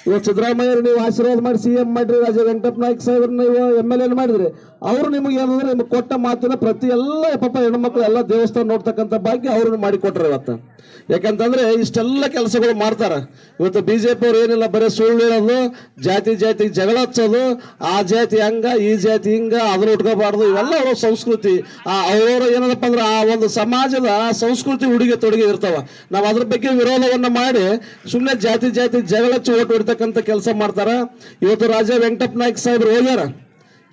ಇವತ್ತು ಸಿದ್ದರಾಮಯ್ಯ ನೀವು ಆಶೀರ್ವಾದ ಮಾಡಿ CM ಮಾಡ್ರಿ, ರಾಜಾ ವೆಂಕಟಪ್ಪ ನಾಯ್ಕ ಸಾಹೇಬ್ರ ನೀವು MLA ಮಾಡಿದ್ರಿ. ಅವರು ನಿಮಗೆ ಏನಂದ್ರೆ ನಿಮ್ಗೆ ಕೊಟ್ಟ ಮಾತಿನ ಪ್ರತಿ ಎಲ್ಲ ಪಾಪ ಹೆಣ್ಣು ಮಕ್ಕಳು ಎಲ್ಲ ದೇವಸ್ಥಾನ ನೋಡ್ತಕ್ಕಂಥ ಭಾಗ್ಯ ಅವ್ರನ್ನ ಮಾಡಿಕೊಟ್ರು ಇವತ್ತು. ಯಾಕಂತಂದ್ರೆ ಇಷ್ಟೆಲ್ಲ ಕೆಲಸಗಳು ಮಾಡ್ತಾರ. ಇವತ್ತು ಬಿಜೆಪಿ ಅವ್ರು ಏನಿಲ್ಲ, ಬರೀ ಸುಳ್ಳು ಹೇಳೋದು, ಜಾತಿ ಜಗಳ ಹಚ್ಚೋದು, ಆ ಜಾತಿ ಹಂಗ ಈ ಜಾತಿ ಹಿಂಗ, ಅದನ್ನ ಉಟ್ಕೋಬಾರ್ದು, ಇವೆಲ್ಲ ಅವರ ಸಂಸ್ಕೃತಿ. ಅವರು ಏನಪ್ಪ ಅಂದ್ರೆ ಆ ಒಂದು ಸಮಾಜದ ಸಂಸ್ಕೃತಿ ಉಡುಗೆ ತೊಡುಗೆ ಇರ್ತಾವ. ನಾವು ಅದ್ರ ಬಗ್ಗೆ ವಿರೋಧವನ್ನ ಮಾಡಿ ಸುಮ್ಮನೆ ಜಾತಿ ಜಗಳ ಹಚ್ಚಿ ಓಟ್ ಹೊಡಿತಕ್ಕಂಥ ಕೆಲಸ ಮಾಡ್ತಾರ. ಇವತ್ತು ರಾಜಾ ವೆಂಕಟಪ್ಪ ನಾಯ್ಕ ಸಾಹೇಬ್ರು ಹೋಗ್ಯಾರ,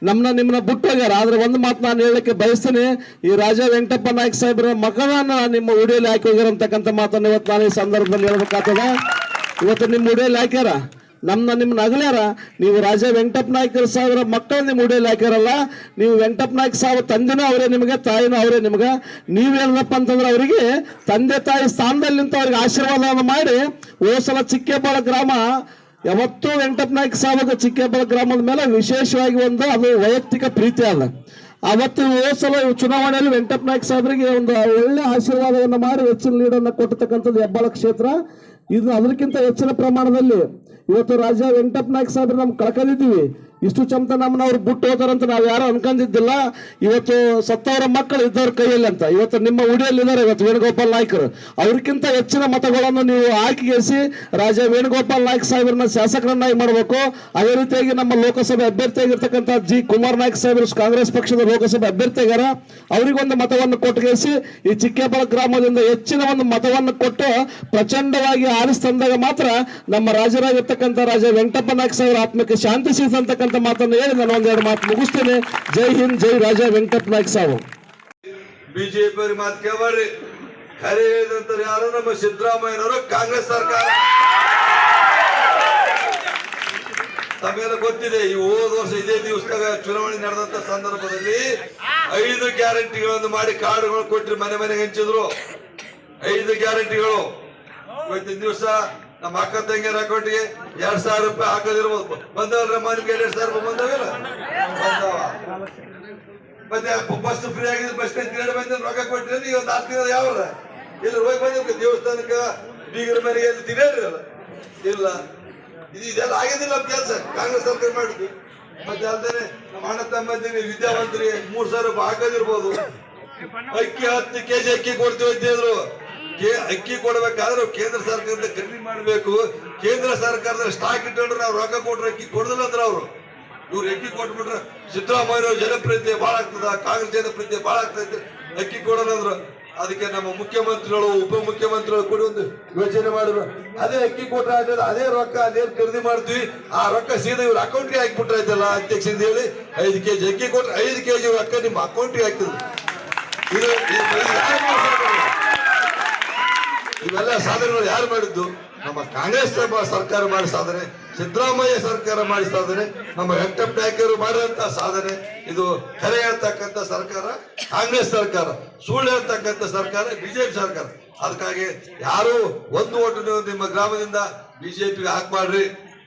ನಿಮ್ಮನ್ನ ಬಿಟ್ಟು ಹೋಗ್ಯಾರ. ಆದ್ರೆ ಒಂದು ಮಾತು ನಾನು ಹೇಳಕ್ಕೆ ಬಯಸ್ತೀನಿ, ಈ ರಾಜಾ ವೆಂಕಟಪ್ಪ ನಾಯ್ಕ ಸಾಹೇಬ್ರ ಮಗನನ್ನ ನಿಮ್ಮ ಉಡಿಯಲ್ಲಿ ಹಾಕಿ ಹೋಗ್ಯಾರ ಅಂತಕ್ಕಂಥ ಮಾತನ್ನ ಇವತ್ತು ನಾನು ಈ ಸಂದರ್ಭದಲ್ಲಿ ಹೇಳ್ಬೇಕಾಗ್ತದ. ಇವತ್ತು ನಿಮ್ಮ ಉಡಿಯಲ್ಲಿ ಹಾಕ್ಯಾರ, ನಿಮ್ಮನ್ನ ಅಗಲ್ಯಾರ. ನೀವು ರಾಜಾ ವೆಂಕಟಪ್ಪ ನಾಯ್ಕ ಸಾಹೇಬ್ರ ಮಕ್ಕಳು ನಿಮ್ಮ ಉಡಿಯಲ್ಲಿ ಹಾಕ್ಯಾರಲ್ಲ, ನೀವು ವೆಂಕಟಪ್ಪ ನಾಯ್ಕ ಸಾಹೇಬ್ ತಂದೆನೂ ಅವರೇ ನಿಮಗೆ, ತಾಯಿನೂ ಅವರೇ ನಿಮ್ಗೆ. ನೀವೇನಪ್ಪ ಅಂತಂದ್ರೆ ಅವರಿಗೆ ತಂದೆ ತಾಯಿ ಸ್ಥಾನದಲ್ಲಿ ನಿಂತು ಅವ್ರಿಗೆ ಆಶೀರ್ವಾದವನ್ನು ಮಾಡಿ, ಹೋಸಲ ಚಿಕ್ಕೇಬಾಳ ಗ್ರಾಮ ಯಾವತ್ತೂ ವೆಂಕಟಪ್ಪ ನಾಯ್ಕ ಸಾಹೇಬ್ ಚಿಕ್ಕೇಬಾಳ ಗ್ರಾಮದ ಮೇಲೆ ವಿಶೇಷವಾಗಿ ಒಂದು ಅದು ವೈಯಕ್ತಿಕ ಪ್ರೀತಿ ಅದ. ಅವತ್ತು ಹೋಸಲ ಚುನಾವಣೆಯಲ್ಲಿ ವೆಂಕಟಪ್ಪ ನಾಯ್ಕ ಸಾಹೇಬರಿಗೆ ಒಂದು ಒಳ್ಳೆ ಆಶೀರ್ವಾದವನ್ನು ಮಾಡಿ ಹೆಚ್ಚಿನ ಲೀಡನ್ನು ಕೊಟ್ಟತಕ್ಕಂಥದ್ದು ಹೆಬ್ಬಾಳ ಕ್ಷೇತ್ರ. ಇದು ಅದಕ್ಕಿಂತ ಹೆಚ್ಚಿನ ಪ್ರಮಾಣದಲ್ಲಿ ಇವತ್ತು ರಾಜಾ ವೆಂಕಟಪ್ಪ ನಾಯ್ಕ ಸಾಹೇಬ್ರು ನಮ್ಗೆ ಕಳ್ಕೊಂಡಿದ್ದೀವಿ. ಇಷ್ಟು ಚಮತ ನಮ್ಮನ್ನ ಅವ್ರು ಬಿಟ್ಟು ಹೋತಾರಂತ ನಾವು ಯಾರು ಅನ್ಕೊಂಡಿದ್ದಿಲ್ಲ. ಇವತ್ತು ಸತ್ತವರ ಮಕ್ಕಳು ಇದ್ದವ್ರ ಕೈಯಲ್ಲಿ ಅಂತ ಇವತ್ತು ನಿಮ್ಮ ಉಡಿಯಲ್ಲಿ ಇದ್ದಾರೆ. ಇವತ್ತು ವೇಣುಗೋಪಾಲ್ ನಾಯ್ಕರು ಅವ್ರಿಗಿಂತ ಹೆಚ್ಚಿನ ಮತಗಳನ್ನು ನೀವು ಹಾಕಿಗೆಸಿ ರಾಜಾ ವೇಣುಗೋಪಾಲ್ ನಾಯ್ಕ ಸಾಹೇಬ್ರನ್ನ ಶಾಸಕರನ್ನಾಗಿ ಮಾಡಬೇಕು. ಅದೇ ರೀತಿಯಾಗಿ ನಮ್ಮ ಲೋಕಸಭೆ ಅಭ್ಯರ್ಥಿಯಾಗಿರ್ತಕ್ಕಂಥ G. ಕುಮಾರ್ ನಾಯ್ಕ ಸಾಹೇಬರು ಕಾಂಗ್ರೆಸ್ ಪಕ್ಷದ ಲೋಕಸಭೆ ಅಭ್ಯರ್ಥಿಯಾಗಾರ, ಅವರಿಗೊಂದು ಮತವನ್ನು ಕೊಟ್ಟುಗೆಸಿ ಈ ಚಿಕ್ಕೇಬಾಳ ಗ್ರಾಮದಿಂದ ಹೆಚ್ಚಿನ ಒಂದು ಮತವನ್ನು ಕೊಟ್ಟು ಪ್ರಚಂಡವಾಗಿ ಆರಿಸ್ತಂದಾಗ ಮಾತ್ರ ನಮ್ಮ ರಾಜರಾಗಿರ್ತಕ್ಕಂಥ ರಾಜಾ ವೆಂಕಟಪ್ಪ ನಾಯ್ಕ ಸಾಹೇಬರ ಆತ್ಮಕ್ಕೆ ಶಾಂತಿ ಸಿಗತಕ್ಕಂಥ ಮಾತನ್ನು ಹೇಳಿ ನಾನು ಒಂದೆರಡು ಮಾತು ಮುಗಿಸ್ತೇನೆ. ಜೈ ಹಿಂದ್, ಜೈ ರಾಜಾ ವೆಂಕಟಪ್ಪ ನಾಯ್ಕ ಸಾಹೇಬ್. ಬಿಜೆಪಿ ಅವ್ರಿಗೆ ಮಾತು ಕೇಳ್ಬೇಡ್ರಿ, ಖರೆ ಹೇಳಿದಂತಾರೆ ಯಾರು ನಮ್ಮ ಸಿದ್ದರಾಮಯ್ಯನವರು, ಕಾಂಗ್ರೆಸ್ ಸರ್ಕಾರ. ತಮಗೆಲ್ಲ ಗೊತ್ತಿದೆ, ಈ ಹೋದ ವರ್ಷ ಇದೇ ದಿವಸದಾಗ ಚುನಾವಣೆ ನಡೆದಂತ ಸಂದರ್ಭದಲ್ಲಿ 5 ಗ್ಯಾರಂಟಿಗಳನ್ನು ಮಾಡಿ ಕಾರ್ಡ್ಗಳು ಕೊಟ್ಟರು, ಮನೆ ಮನೆಗೆ ಹಂಚಿದ್ರು. 5 ಗ್ಯಾರಂಟಿಗಳು. ಇವತ್ತಿನ ದಿವಸ ನಮ್ಮ ಅಕ್ಕ ತಂಗಿಯರ ಅಕೌಂಟ್ಗೆ 2,000 ರೂಪಾಯಿ ಹಾಕೋದಿರ್ಬೋದು. ಬಂದವಲ್ಲ ಮನೆಗೆ 2,000 ರೂಪಾಯಿ ಬಂದವಿಲ್ಲ, ಬಂದವ. ಮತ್ತೆ ಬಸ್ ಫ್ರೀ ಆಗಿದೆ, ಬಸ್ ತಿರುಗಾಡಿ ಬಂದ ರೊಕ್ಕ ಕೊಟ್ಟಿದ್ರೆ ನೀವು ಒಂದು 6 ತಿಂಗಳು ಯಾವಲ್ಲ ಇಲ್ಲಿ ಹೋಗಿ ಬಂದಿರ್ಬೇಕು ದೇವಸ್ಥಾನಕ್ಕೆ, ಬೀಗರ ಮನೆಗೆ ಎಲ್ಲಿ ತಿರುಗಾಡಿರಲ್ಲ ಇಲ್ಲ. ಇದೆಲ್ಲ ಆಗಿದ್ದಿಲ್ಲ ನಮ್ಮ ಕೆಲಸ, ಕಾಂಗ್ರೆಸ್ ಸರ್ಕಾರ ಮಾಡಿದ್ವಿ. ಮತ್ತೆ ಅಲ್ದೇನೆ ನಮ್ಮ ಅಣ್ಣ ತಮ್ಮಂದಿಗೆ ವಿದ್ಯಾವಂತರಿಗೆ 3,000 ರೂಪಾಯಿ ಹಾಕೋದಿರ್ಬೋದು. ಅಕ್ಕಿ 10 kg ಅಕ್ಕಿ ಕೊಡ್ತೀವಿ ಅಂತಿದ್ರು. ಅಕ್ಕಿ ಕೊಡ್ಬೇಕಾದ್ರೆ ಕೇಂದ್ರ ಸರ್ಕಾರದ ಖರೀದಿ ಮಾಡಬೇಕು. ಕೇಂದ್ರ ಸರ್ಕಾರದ ಸ್ಟಾಕ್ ಇಟ್ಕೊಂಡ್ರೆ ನಾವು ರೊಕ್ಕ ಕೊಟ್ರೆ ಅಕ್ಕಿ ಕೊಡುದಿಲ್ಲ ಅಂದ್ರೆ ಅವರು ಇವ್ರು ಅಕ್ಕಿ ಕೊಟ್ಬಿಟ್ರೆ ಸಿದ್ದರಾಮಯ್ಯ ಜನಪ್ರಿಯತೆ ಬಹಳ ಆಗ್ತದ, ಕಾಂಗ್ರೆಸ್ ಜನಪ್ರಿಯತೆ ಬಹಳ ಆಗ್ತೈತೆ, ಅಕ್ಕಿ ಕೊಡೋಣ ಅಂದ್ರು. ಅದಕ್ಕೆ ನಮ್ಮ ಮುಖ್ಯಮಂತ್ರಿಗಳು ಉಪಮುಖ್ಯಮಂತ್ರಿಗಳು ಕೂಡ ಒಂದು ಯೋಚನೆ ಮಾಡಿದ್ರು. ಅದೇ ಅಕ್ಕಿ ಕೊಟ್ರೆ ಅದೇ ರೊಕ್ಕ ಅದೇನು ಖರೀದಿ ಮಾಡ್ತೀವಿ, ಆ ರೊಕ್ಕ ಸೀದಾ ಇವ್ರ ಅಕೌಂಟ್ಗೆ ಹಾಕಿಬಿಟ್ರೆ ಆಯ್ತಲ್ಲ ಅಧ್ಯಕ್ಷದಿಂದ ಹೇಳಿ 5 kg ಅಕ್ಕಿ ಕೊಟ್ರೆ 5 kg ರೊಕ್ಕ ನಿಮ್ಮ ಅಕೌಂಟ್ಗೆ ಹಾಕ್ತದೆ. ಇವೆಲ್ಲ ಸಾಧನೆಗಳು ಯಾರು ಮಾಡಿದ್ದು? ನಮ್ಮ ಕಾಂಗ್ರೆಸ್ ಸರ್ಕಾರ ಮಾಡಿ ಸಾಧನೆ, ಸಿದ್ದರಾಮಯ್ಯ ಸರ್ಕಾರ ಮಾಡಿ ಸಾಧನೆ, ನಮ್ಮ ವೆಂಕಟಪ್ಪ ನಾಯ್ಕರು ಮಾಡಿದಂತ ಸಾಧನೆ. ಇದು ಕರೆ ಹೇಳ್ತಕ್ಕಂಥ ಸರ್ಕಾರ ಕಾಂಗ್ರೆಸ್ ಸರ್ಕಾರ, ಸುಳ್ಳು ಹೇಳ್ತಕ್ಕಂಥ ಸರ್ಕಾರ ಬಿಜೆಪಿ ಸರ್ಕಾರ. ಅದಕ್ಕಾಗಿ ಯಾರು ಒಂದು ಓಟು ನೀವು ನಿಮ್ಮ ಗ್ರಾಮದಿಂದ ಬಿಜೆಪಿಗೆ ಹಾಕ್ಬಾಡ್ರಿ.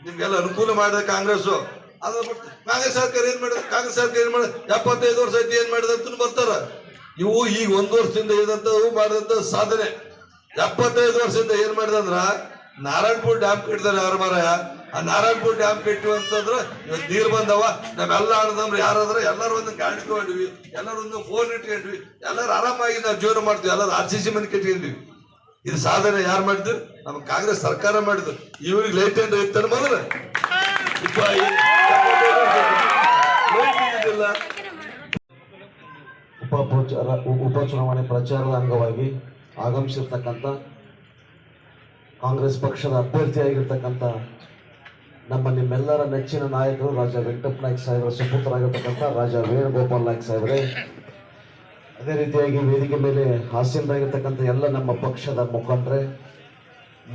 ನಿಮ್ಗೆಲ್ಲ ಅನುಕೂಲ ಮಾಡಿದ ಕಾಂಗ್ರೆಸ್. ಅದ್ರ ಬಿಟ್ಟು ಕಾಂಗ್ರೆಸ್ ಸರ್ಕಾರ ಏನ್ ಮಾಡಿದ? ಕಾಂಗ್ರೆಸ್ ಸರ್ಕಾರ ಏನ್ ಮಾಡಿದ? 75 ವರ್ಷ ಐತಿ ಏನ್ ಮಾಡಿದ ಅಂತ ಬರ್ತಾರ. ಇವು ಈಗ 1 ವರ್ಷದಿಂದ ಇದಂತವು ಮಾಡಿದಂತ ಸಾಧನೆ. 75 ವರ್ಷದಿಂದ ಏನ್ ಮಾಡಿದಂದ್ರ ನಾರಾಯಣಪುರ ಡ್ಯಾಮ್ ಕಟ್ಟಿದಾರೆ ಯಾರು ಮಾರಾಯ, ಆ ನಾರಾಯಣಪುರ ಡ್ಯಾಮ್ ಕಟ್ಟಿವಿ ಅಂತಂದ್ರೆ ಇವತ್ತು ನೀರು ಬಂದವ. ನಮ್ಮೆಲ್ಲ ಅಣ್ಣದಮ್ರು ಯಾರಾದ್ರೆ ಎಲ್ಲರೂ ಒಂದು ಗಾಡಿ ತಗೊಂಡ್ವಿ, ಎಲ್ಲರೂ ಒಂದು ಫೋನ್ ಇಟ್ಕೊಂಡ್ವಿ, ಎಲ್ಲರೂ ಆರಾಮಾಗಿ ನಾವು ಜೀವನ ಮಾಡ್ತೀವಿ, ಎಲ್ಲರೂ RCC ಮನೆ ಕಟ್ಕೊಂಡ್ವಿ. ಇದು ಸಾಧನೆ ಯಾರು ಮಾಡಿದ್ರು? ನಮ್ಮ ಕಾಂಗ್ರೆಸ್ ಸರ್ಕಾರ ಮಾಡಿದ್ರು. ಇವ್ರಿಗೆ ಲೈಟ್ ಏನ್ ಇರ್ತಾನೆ ಮೊದಲು ಉಪಚುನಾವಣೆ ಪ್ರಚಾರದ ಅಂಗವಾಗಿ ಆಗಮಿಸಿರ್ತಕ್ಕಂಥ ಕಾಂಗ್ರೆಸ್ ಪಕ್ಷದ ಅಭ್ಯರ್ಥಿಯಾಗಿರ್ತಕ್ಕಂಥ ನಿಮ್ಮೆಲ್ಲರ ನೆಚ್ಚಿನ ನಾಯಕರು ರಾಜಾ ವೆಂಕಟಪ್ಪ ನಾಯ್ಕ ಸಾಹೇಬರ ಸುಪುತ್ರರಾಗಿರ್ತಕ್ಕಂಥ ರಾಜಾ ವೇಣುಗೋಪಾಲ್ ನಾಯ್ಕ ಸಾಹೇಬರೇ, ಅದೇ ರೀತಿಯಾಗಿ ವೇದಿಕೆ ಮೇಲೆ ಹಾಸ್ಯರಾಗಿರ್ತಕ್ಕಂಥ ಎಲ್ಲ ನಮ್ಮ ಪಕ್ಷದ ಮುಖಂಡರೇ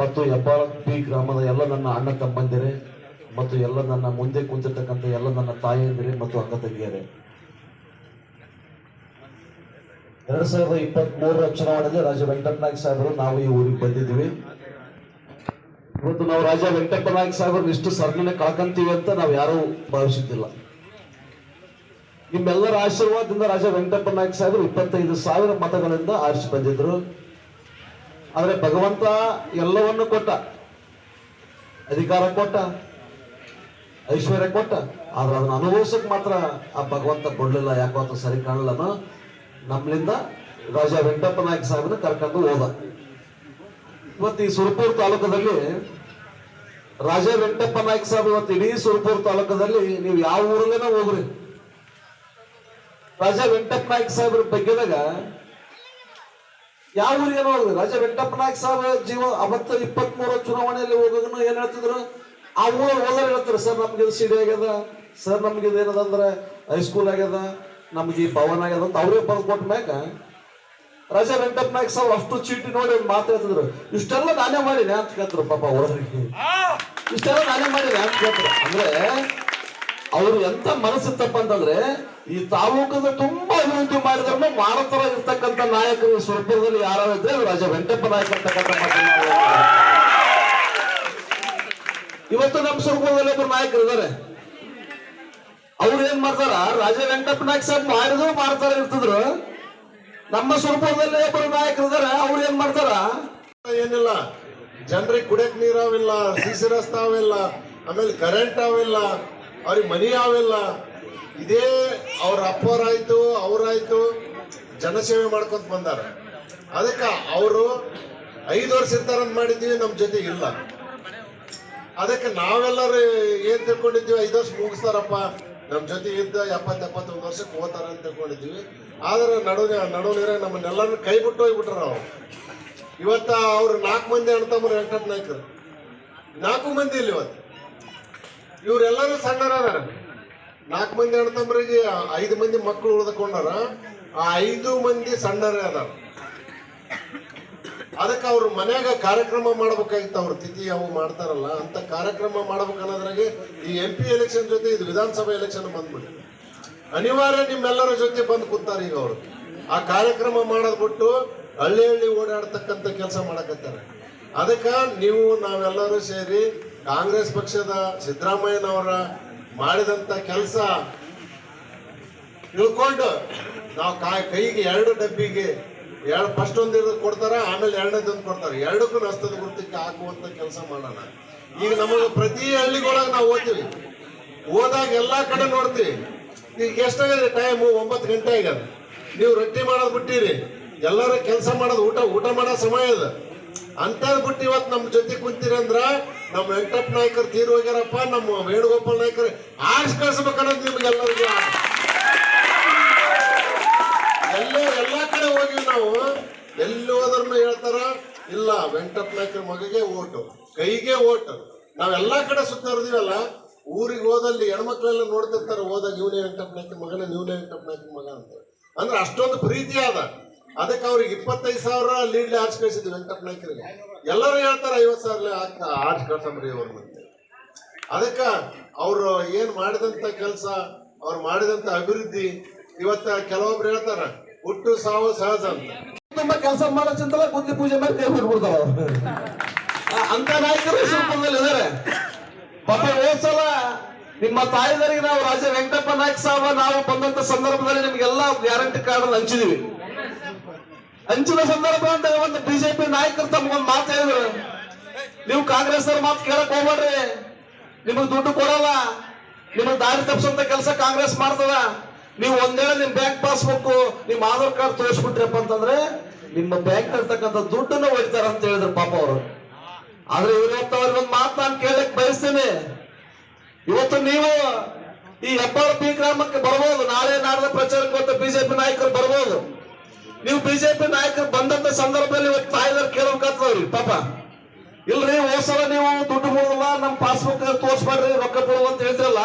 ಮತ್ತು ಹೆಬ್ಬಾಳಪಿ ಗ್ರಾಮದ ಎಲ್ಲ ನನ್ನ ಅಣ್ಣ ತಮ್ಮಂದಿರೇ ಮತ್ತು ಎಲ್ಲ ನನ್ನ ಮುಂದೆ ಕುಂತಿರ್ತಕ್ಕಂಥ ಎಲ್ಲ ನನ್ನ ತಾಯಿಯಂದಿರೇ ಮತ್ತು ಅಕ್ಕ ತಂಗಿಯರೇ, 2023ರ ಚುನಾವಣೆಯಲ್ಲಿ ರಾಜಾ ವೆಂಕಟಪ್ಪ ನಾಯ್ಕ ಸಾಹೇಬರು ನಾವು ಈ ಊರಿಗೆ ಬಂದಿದ್ವಿ. ಇವತ್ತು ನಾವು ರಾಜಾ ವೆಂಕಟಪ್ಪ ನಾಯ್ಕ ಸಾಹೇಬರು ಇಷ್ಟು ಸರ್ಣನೆ ಕಳ್ಕೊಂತೀವಿ ಅಂತ ನಾವು ಯಾರೂ ಭಾವಿಸಿದ್ದಿಲ್ಲ. ನಿಮ್ಮೆಲ್ಲರ ಆಶೀರ್ವಾದದಿಂದ ರಾಜಾ ವೆಂಕಟಪ್ಪ ನಾಯ್ಕ ಸಾಹೇಬರು 25,000 ಮತಗಳಿಂದ ಆರಿಸಿ ಬಂದಿದ್ರು. ಆದ್ರೆ ಭಗವಂತ ಎಲ್ಲವನ್ನು ಕೊಟ್ಟ, ಅಧಿಕಾರ ಕೊಟ್ಟ, ಐಶ್ವರ್ಯ ಕೊಟ್ಟ, ಆದ್ರೆ ಅದನ್ನ ಅನುಭವಿಸಕ್ ಮಾತ್ರ ಆ ಭಗವಂತ ಕೊಡ್ಲಿಲ್ಲ. ಯಾಕೋ ಅಂತ ಸರಿ ಕಾಣಲ್ಲನು ನಮ್ಲಿಂದ ರಾಜಾ ವೆಂಕಟಪ್ಪ ನಾಯ್ಕ ಸಾಹೇಬನ ಕರ್ಕೊಂಡು ಹೋದ. ಇವತ್ತು ಈ ಸುರಪುರ ತಾಲೂಕದಲ್ಲಿ ರಾಜಾ ವೆಂಕಟಪ್ಪ ನಾಯ್ಕ ಸಾಹೇಬ್ ಇವತ್ತು ಇಡೀ ಸುರಪುರ ತಾಲೂಕದಲ್ಲಿ ನೀವು ಯಾವ ಊರಲ್ಲೇನೋ ಹೋಗ್ರಿ, ರಾಜಾ ವೆಂಕಟಪ್ಪ ನಾಯ್ಕ ಸಾಹೇಬ್ರ ಬಗ್ಗೆದಾಗ ಯಾವ ಊರಿಗೇನೋ ಹೋಗ್ರಿ, ರಾಜಾ ವೆಂಕಟಪ್ಪ ನಾಯ್ಕ ಸಾಹೇಬ್ ಜೀವ ಅವತ್ತು 23ರ ಚುನಾವಣೆಯಲ್ಲಿ ಹೋಗೋದನ್ನು ಏನ್ ಹೇಳ್ತಿದ್ರು, ಆ ಊರಲ್ಲಿ ಹೋದ್ರೆ ಹೇಳ್ತಾರೆ, ಸರ್ ನಮ್ಗೆ ಸಿಡಿ ಆಗ್ಯದ, ಸರ್ ನಮ್ಗೆ ಏನದ ಅಂದ್ರೆ ಹೈಸ್ಕೂಲ್ ಆಗ್ಯದ, ನಮ್ಗೆ ಈ ಭವನ ಆಗ್ಯದ ಅಂತ ಅವರೇ ಬರೆದು ಕೊಟ್ಟ ಮ್ಯಾಗ ರಾಜಾ ವೆಂಕಟಪ್ಪ ನಾಯ್ಕ ಸಾಹೇಬ್ ಅಷ್ಟು ಚೀಟಿ ನೋಡಿ ಒಂದು ಮಾತು ಹೇಳ್ತಿದ್ರು, ಇಷ್ಟೆಲ್ಲ ನಾನೇ ಮಾಡಿನಿ ಅಂತ ಕೇಳ್ತಾರೆ. ಪಾಪ ಅವ್ರಿಗೆ ಇಷ್ಟೆಲ್ಲ ನಾನೇ ಮಾಡಿನಿ ಅಂತ ಕೇಳ್ತಾರೆ. ಅಂದ್ರೆ ಅವ್ರು ಎಂತ ಮನಸ್ಸಿತ್ತಪ್ಪ ಅಂತಂದ್ರೆ ಈ ತಾಲೂಕದ ತುಂಬಾ ಅಭಿವೃದ್ಧಿ ಮಾಡಿದ್ರು ಮಾನತರ ಇರ್ತಕ್ಕಂಥ ನಾಯಕರು ಸುರಪುರದಲ್ಲಿ ಯಾರಿದ್ರೆ ರಾಜಾ ವೆಂಕಟಪ್ಪ ನಾಯ್ಕ ಅಂತಕ್ಕಂಥ ಮಾತನ್ನ ಇವತ್ತು ನಮ್ಮ ಸುರಪುರದಲ್ಲಿ ಒಬ್ಬರು ನಾಯಕರು ಇದ್ದಾರೆ. ಅವ್ರು ಏನ್ ಮಾಡ್ತಾರ, ರಾಜಾ ವೆಂಕಟಪ್ಪ ನಾಯ್ಕ ಸಾಹೇಬ್ ಮಾಡಿದ್ರು ಮಾಡ್ತಾರ ಇರ್ತಿದ್ರು. ನಮ್ಮ ಸುರಪುರದಲ್ಲಿ ಒಬ್ಬರು ನಾಯಕರು ಇದಾರೆ, ಅವ್ರು ಏನ್ ಮಾಡ್ತಾರ, ಏನಿಲ್ಲ ಜನರಿಗೆ ಕುಡಿಯಕ್ ನೀರ್ ಅವಿಲ್ಲ, ಸಿಸಿ ರಸ್ತೆ ಅವಿಲ್ಲ, ಆಮೇಲೆ ಕರೆಂಟ್ ಅವಿಲ್ಲ, ಅವ್ರಿಗೆ ಮನಿ ಅವಿಲ್ಲ. ಇದೇ ಅವ್ರ ಅಪ್ಪರಾಯ್ತು ಅವ್ರಾಯ್ತು ಜನಸೇವೆ ಮಾಡ್ಕೊಂತ ಬಂದಾರ. ಅದಕ್ಕ ಅವರು 5 ವರ್ಷ ಇರ್ತಾರಂತ ಮಾಡಿದ್ದೀವಿ, ನಮ್ ಜೊತೆ ಇಲ್ಲ. ಅದಕ್ಕೆ ನಾವೆಲ್ಲರೂ ಏನ್ ತಿಳ್ಕೊಂಡಿದ್ದೀವಿ, 5 ವರ್ಷ ಮುಗಿಸ್ತಾರಪ್ಪ ನಮ್ ಜೊತೆ ಇದ್ದ 70-71 ವರ್ಷಕ್ಕೆ ಹೋಗ್ತಾರ ಅಂತ ತಿಳ್ಕೊಂಡಿದ್ದೀವಿ. ಆದ್ರೆ ನಡುವಿನ ನಮ್ಮನ್ನೆಲ್ಲರೂ ಕೈ ಬಿಟ್ಟು ಹೋಗ್ಬಿಟ್ರ ಅವ್ರು. ಇವತ್ತ ಅವ್ರು 4 ಮಂದಿ ಅಣ್ತಮ್ಮರು ವೆಂಕಟಪ್ಪ ನಾಯ್ಕರು, 4 ಮಂದಿ ಇಲ್ಲಿ ಇವತ್ತು. ಇವ್ರೆಲ್ಲರೂ ಸಣ್ಣರಾದಾರ. 4 ಮಂದಿ ಅಣ್ತಮ್ಮರಿಗೆ 5 ಮಂದಿ ಮಕ್ಕಳು ಉಳಿದುಕೊಂಡಾರ. ಆ 5 ಮಂದಿ ಸಣ್ಣರೇ ಅದಾರ. ಅದಕ್ಕೆ ಅವ್ರ ಮನ್ಯಾಗ ಕಾರ್ಯಕ್ರಮ ಮಾಡ್ಬೇಕಾಗಿತ್ತು. ಅವ್ರ ತಿಥಿ ಅವು ಮಾಡ್ತಾರಲ್ಲ ಅಂತ ಕಾರ್ಯಕ್ರಮ ಮಾಡ್ಬೇಕನ್ನೋದ್ರಾಗೆ ಈ MP ಎಲೆಕ್ಷನ್ ಜೊತೆ ಇದು ವಿಧಾನಸಭಾ ಎಲೆಕ್ಷನ್ ಬಂದ್ಬಿಟ್ಟು ಅನಿವಾರ್ಯ ನಿಮ್ಮೆಲ್ಲರ ಜೊತೆ ಬಂದು ಕೂತಾರ. ಈಗ ಅವರು ಆ ಕಾರ್ಯಕ್ರಮ ಮಾಡೋದ್ ಬಿಟ್ಟು ಹಳ್ಳಿ ಓಡಾಡ್ತಕ್ಕಂಥ ಕೆಲಸ ಮಾಡಕತ್ತಾರೆ. ಅದಕ್ಕ ನಾವೆಲ್ಲರೂ ಸೇರಿ ಕಾಂಗ್ರೆಸ್ ಪಕ್ಷದ ಸಿದ್ದರಾಮಯ್ಯನವರ ಮಾಡಿದಂತ ಕೆಲಸ ತಿಳ್ಕೊಂಡು ನಾವು ಕೈಗೆ 2 ಡಬ್ಬಿಗೆ ಫಸ್ಟ್ ಒಂದು ಕೊಡ್ತಾರ, ಆಮೇಲೆ 2ನೇದೊಂದು ಕೊಡ್ತಾರೆ. 2ಕ್ಕೂ ನಷ್ಟದ ಗುರುತಿಗೆ ಹಾಕುವಂತ ಕೆಲಸ ಮಾಡೋಣ. ಈಗ ನಮಗೆ ಪ್ರತಿ ಹಳ್ಳಿಗೊಳಗೆ ನಾವು ಹೋಗ್ತೀವಿ, ಹೋದಾಗ ಎಲ್ಲಾ ಕಡೆ ನೋಡ್ತೀವಿ. ಈಗ ಎಷ್ಟಾಗದೆ ಟೈಮ್ 9 ಗಂಟೆ ಆಗ್ಯದ. ನೀವು ರೊಟ್ಟಿ ಮಾಡೋದ್ ಬಿಟ್ಟಿರಿ, ಎಲ್ಲರೂ ಕೆಲಸ ಮಾಡೋದು ಊಟ ಮಾಡೋ ಸಮಯ ಅದ ಅಂತದ್ ಬಿಟ್ಟು ಇವತ್ತು ನಮ್ಮ ಜೊತೆ ಕುಂತೀರಿ ಅಂದ್ರ ನಮ್ಮ ವೆಂಕಟಪ್ಪ ನಾಯ್ಕರು ತೀರ್ ಹೋಗ್ಯಾರಪ್ಪ, ನಮ್ಮ ವೇಣುಗೋಪಾಲ್ ನಾಯ್ಕರು ಆರ್ಸ್ ಕಳ್ಸ್ಬೇಕನ್ನೋದು ನಿಮ್ಗೆಲ್ಲರಿಗೂ. ಎಲ್ಲಾ ಕಡೆ ಹೋಗಿವಿ ನಾವು, ಎಲ್ಲಿ ಹೋದ್ರೂ ಹೇಳ್ತಾರ, ಇಲ್ಲ ವೆಂಕಟಪ್ಪ ನಾಯ್ಕರ ಮಗಗೆ ಓಟು, ಕೈಗೆ ಓಟು. ನಾವೆಲ್ಲಾ ಕಡೆ ಸುತ್ತಾರ್ದಿವಲ್ಲ, ಊರಿಗೆ ಹೋದಲ್ಲಿ ಹೆಣ್ಮಕ್ಳೆಲ್ಲ ನೋಡ್ತಿರ್ತಾರ, ಹೋದಾಗ ಇವನೇ ವೆಂಕಟಪ್ಪ ನಾಯ್ಕರ ಮಗನ, ಇವನೇ ವೆಂಕಟಪ್ಪ ನಾಯ್ಕರ ಮಗ ಅಂತ. ಅಂದ್ರೆ ಅಷ್ಟೊಂದು ಪ್ರೀತಿ ಅದ. ಅದಕ್ಕೆ ಅವ್ರಿಗೆ 25,000 ಲೀಡ್ ಆರ್ಚ್ ಕಳಿಸಿದ್ವಿ ವೆಂಕಟಪ್ಪ ನಾಯ್ಕರಿಗೆ. ಎಲ್ಲರೂ ಹೇಳ್ತಾರ 50,000 ಆರ್ಚ್ ಕಳ್ಸಂಬ್ರಿ ಅವ್ರ ಮತ್ತೆ. ಅದಕ್ಕ ಅವ್ರು ಏನ್ ಮಾಡಿದಂತ ಕೆಲಸ, ಅವ್ರು ಮಾಡಿದಂತ ಅಭಿವೃದ್ಧಿ, ಇವತ್ತ ಕೆಲವೊಬ್ರು ಹೇಳ್ತಾರ ಹುಟ್ಟು ಸಾವು ಸಹಜ ಅಂತ. ತುಂಬಾ ಕೆಲಸ ಮಾಡೋ ಚಿಂತಲ್ಲ ಬುದ್ಧಿ ಪೂಜೆ ಮೇಲೆ ಕೈ ಬಿಟ್ಬಿಡ್ತಾವ ಅಂತ ನಾಯಕರು ಸುರಪುರದಲ್ಲಿ ಇದಾರೆ. ಪಾಪ ಹೋದ್ಸಲ ನಿಮ್ಮ ತಾಯಿದರಿಗೆ ನಾವು ರಾಜಾ ವೆಂಕಟಪ್ಪ ನಾಯ್ಕ ಸಾಹೇಬ ನಾವು ಬಂದಂತ ಸಂದರ್ಭದಲ್ಲಿ ನಿಮ್ಗೆಲ್ಲ ಗ್ಯಾರಂಟಿ ಕಾರ್ಡ್ ಹಂಚಿದೀವಿ. ಹಂಚಿದ ಸಂದರ್ಭ ಅಂತ ಒಂದು BJP ನಾಯಕರು ತಮ್ಗೊಂದು ಮಾತು ಹೇಳಿದ್ರು, ನೀವು ಕಾಂಗ್ರೆಸ್ ಅವ್ರ ಮಾತು ಕೇಳಕ್ ಹೋಗ್ಬೇಡ್ರಿ, ನಿಮಗೆ ದುಡ್ಡು ಕೊಡಲ್ಲ, ನಿಮಗೆ ದಾರಿ ತಪ್ಪಿಸಂತ ಕೆಲಸ ಕಾಂಗ್ರೆಸ್ ಮಾಡ್ತದ. ನೀವು ಒಂದೇಳೆ ನಿಮ್ ಬ್ಯಾಂಕ್ ಪಾಸ್ಬುಕ್, ನಿಮ್ ಆಧಾರ್ ಕಾರ್ಡ್ ತೋರಿಸ್ಬಿಟ್ರಪ್ಪ ಅಂತಂದ್ರೆ ನಿಮ್ಮ ಬ್ಯಾಂಕ್ ಇರ್ತಕ್ಕಂಥ ದುಡ್ಡನ್ನ ಒಯ್ತಾರ ಅಂತ ಹೇಳಿದ್ರು ಪಾಪ ಅವರು. ಆದ್ರೆ ಇವತ್ತು ಅವ್ರಿಗೊಂದು ಮಾತು ನಾನು ಕೇಳಕ್ ಬಯಸ್ತೇನೆ. ಇವತ್ತು ನೀವು ಈ ಹೆಬ್ಬಾಳ ಬಿ ಗ್ರಾಮಕ್ಕೆ ಬರ್ಬೋದು, ನಾಳೆ ನಾಡ್ದ ಪ್ರಚಾರಕ್ಕೆ ಇವತ್ತು ಬಿಜೆಪಿ ನಾಯಕರು ಬರ್ಬೋದು. ನೀವು ಬಿಜೆಪಿ ನಾಯಕರು ಬಂದಂತ ಸಂದರ್ಭದಲ್ಲಿ ಇವತ್ತು ತಾಯಿದಾರ ಕೇಳಬೇಕಾಗ್ತವ್ರಿ ಪಾಪ. ಇಲ್ರಿ ಹೋದ್ಸಲ ನೀವು ದುಡ್ಡು ಕೊಡೋದಿಲ್ಲ, ನಮ್ ಪಾಸ್ಬುಕ್ ತೋರಿಸ್ಬೇಡ್ರಿ, ರೊಕ್ಕ ಕೊಡುವ ಅಂತ ಹೇಳ್ತಿರಲ್ಲ,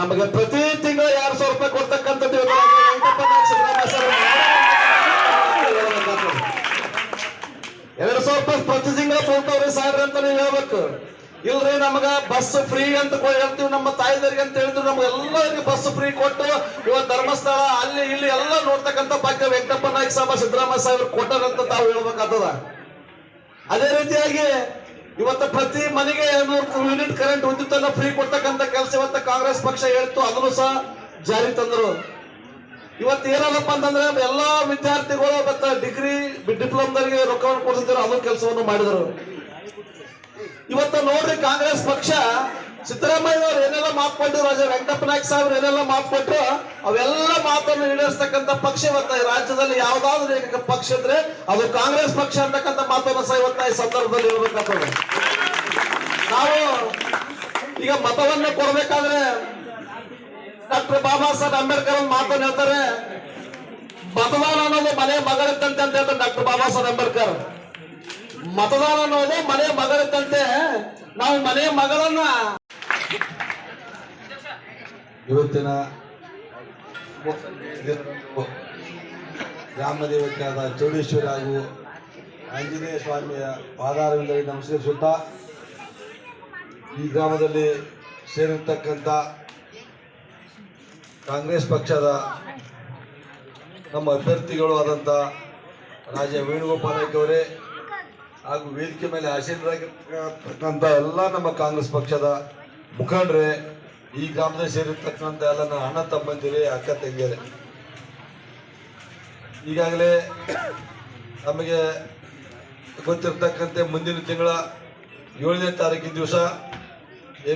ನಮಗೆ ಪ್ರತಿ ತಿಂಗಳು 2,000 ರೂಪಾಯಿ ಕೊಡ್ತಕ್ಕಂಥದ್ದು 2,000 ರೂಪಾಯಿ ಪ್ರತಿ ತಿಂಗಳು ಕೊಡ್ತಾವ್ರಿ ಸಾಹೇಬ್ರಿ ಅಂತ ನೀವು ಹೇಳ್ಬೇಕು. ಇಲ್ರಿ ನಮಗ ಬಸ್ ಫ್ರೀ ಅಂತ ಹೇಳ್ತೀವಿ ನಮ್ಮ ತಾಯಿದರಿಗೆ ಅಂತ ಹೇಳಿದ್ರು, ನಮ್ಗೆಲ್ಲರಿಗೆ ಬಸ್ ಫ್ರೀ ಕೊಟ್ಟು ಇವತ್ತು ಧರ್ಮಸ್ಥಳ ಅಲ್ಲಿ ಇಲ್ಲಿ ಎಲ್ಲ ನೋಡ್ತಕ್ಕಂಥ ಭಾಗ್ಯ ವೆಂಕಟಪ್ಪ ನಾಯ್ಕ ಸಾಹೇಬ ಸಿದ್ದರಾಮಯ್ಯ ಸಾಹೇಬ್ರು ಕೊಟ್ಟಾರಂತ ತಾವು ಹೇಳ್ಬೇಕಾಗ್ತದ. ಅದೇ ರೀತಿಯಾಗಿ ಇವತ್ತು ಪ್ರತಿ ಮನೆಗೆ 200 ಯೂನಿಟ್ ಕರೆಂಟ್ ವಿದ್ಯುತ್ ಅನ್ನ ಫ್ರೀ ಕೊಡ್ತಕ್ಕಂಥ ಕೆಲಸ ಇವತ್ತು ಕಾಂಗ್ರೆಸ್ ಪಕ್ಷ ಹೇಳ್ತು, ಅದನ್ನು ಸಹ ಜಾರಿ ತಂದ್ರು. ಇವತ್ತು ಏನಲ್ಲಪ್ಪ ಅಂತಂದ್ರೆ ಎಲ್ಲಾ ವಿದ್ಯಾರ್ಥಿಗಳು ಮತ್ತೆ ಡಿಗ್ರಿ ಡಿಪ್ಲೊಮದವರಿಗೆ ರೊಕ್ಕವನ್ನು ಕೊಡ್ತಿದ್ರು, ಅದು ಕೆಲಸವನ್ನು ಮಾಡಿದ್ರು. ಇವತ್ತು ನೋಡ್ರಿ ಕಾಂಗ್ರೆಸ್ ಪಕ್ಷ ಸಿದ್ದರಾಮಯ್ಯ ಅವರು ಏನೆಲ್ಲ ಮಾತು ಕೊಟ್ಟರು, ರಾಜ ವೆಂಕಟಪ್ಪ ನಾಯ್ಕ ಸಾಹೇಬ್ರು ಏನೆಲ್ಲ ಮಾತು ಕೊಟ್ಟರು, ಅವೆಲ್ಲ ಮಾತನ್ನು ಈಡೇರಿಸ್ತಕ್ಕಂಥ ಪಕ್ಷ ಇವತ್ತ ಈ ರಾಜ್ಯದಲ್ಲಿ ಯಾವ್ದಾದ್ರು ಏಕೈಕ ಪಕ್ಷ ಇದ್ರೆ ಅದು ಕಾಂಗ್ರೆಸ್ ಪಕ್ಷ ಅಂತಕ್ಕಂಥ ಮಾತನ್ನು ಸಹ ಇವತ್ತ ಈ ಸಂದರ್ಭದಲ್ಲಿ ಹೇಳ್ಬೇಕಾಗ್ತದೆ. ನಾವು ಈಗ ಮತವನ್ನು ಕೊಡ್ಬೇಕಾದ್ರೆ ಡಾಕ್ಟರ್ ಬಾಬಾ ಸಾಹೇಬ್ ಅಂಬೇಡ್ಕರ್ ಒಂದು ಮಾತನ್ನು ಹೇಳ್ತಾರೆ, ಮತದಾನ ಅನ್ನೋದು ಮನೆ ಮಗಳಿದ್ದಂತೆ ಅಂತ ಹೇಳ್ತಾರೆ ಡಾಕ್ಟರ್ ಬಾಬಾ ಸಾಹೇಬ್ ಅಂಬೇಡ್ಕರ್. ಮತದಾನ ಅನ್ನೋದು ಮನೆ ಮಗಳಿದ್ದಂತೆ, ನಾವು ಮನೆ ಮಗಳನ್ನ ಇವತ್ತಿನ ಗ್ರಾಮ ದೇವತೆಯಾದ ಚೌಡೇಶ್ವರಿ ಹಾಗೂ ಆಂಜನೇಯ ಸ್ವಾಮಿಯ ಪಾದಾರವಿಂದರಿಗೆ ನಮಸ್ಕರಿಸುತ್ತಾ, ಈ ಗ್ರಾಮದಲ್ಲಿ ಸೇರಿರ್ತಕ್ಕಂಥ ಕಾಂಗ್ರೆಸ್ ಪಕ್ಷದ ನಮ್ಮ ಅಭ್ಯರ್ಥಿಗಳು ಆದಂಥ ರಾಜ ವೇಣುಗೋಪಾಲ್ ನಾಯ್ಕ ಅವರೇ ಹಾಗೂ ವೇದಿಕೆ ಮೇಲೆ ಆಸೀನರಾಗಿರ್ತಕ್ಕಂಥ ಎಲ್ಲ ನಮ್ಮ ಕಾಂಗ್ರೆಸ್ ಪಕ್ಷದ ಮುಖಂಡರೇ, ಈ ಗ್ರಾಮದಲ್ಲಿ ಸೇರಿರ್ತಕ್ಕಂಥ ಎಲ್ಲ ನನ್ನ ಅಣ್ಣ ತಮ್ಮಂದಿರೇ, ಅಕ್ಕ ತಂಗಿಯರೇ, ಈಗಾಗಲೇ ನಮಗೆ ಗೊತ್ತಿರ್ತಕ್ಕಂತೆ ಮುಂದಿನ ತಿಂಗಳ 7ನೇ ತಾರೀಕಿನ ದಿವಸ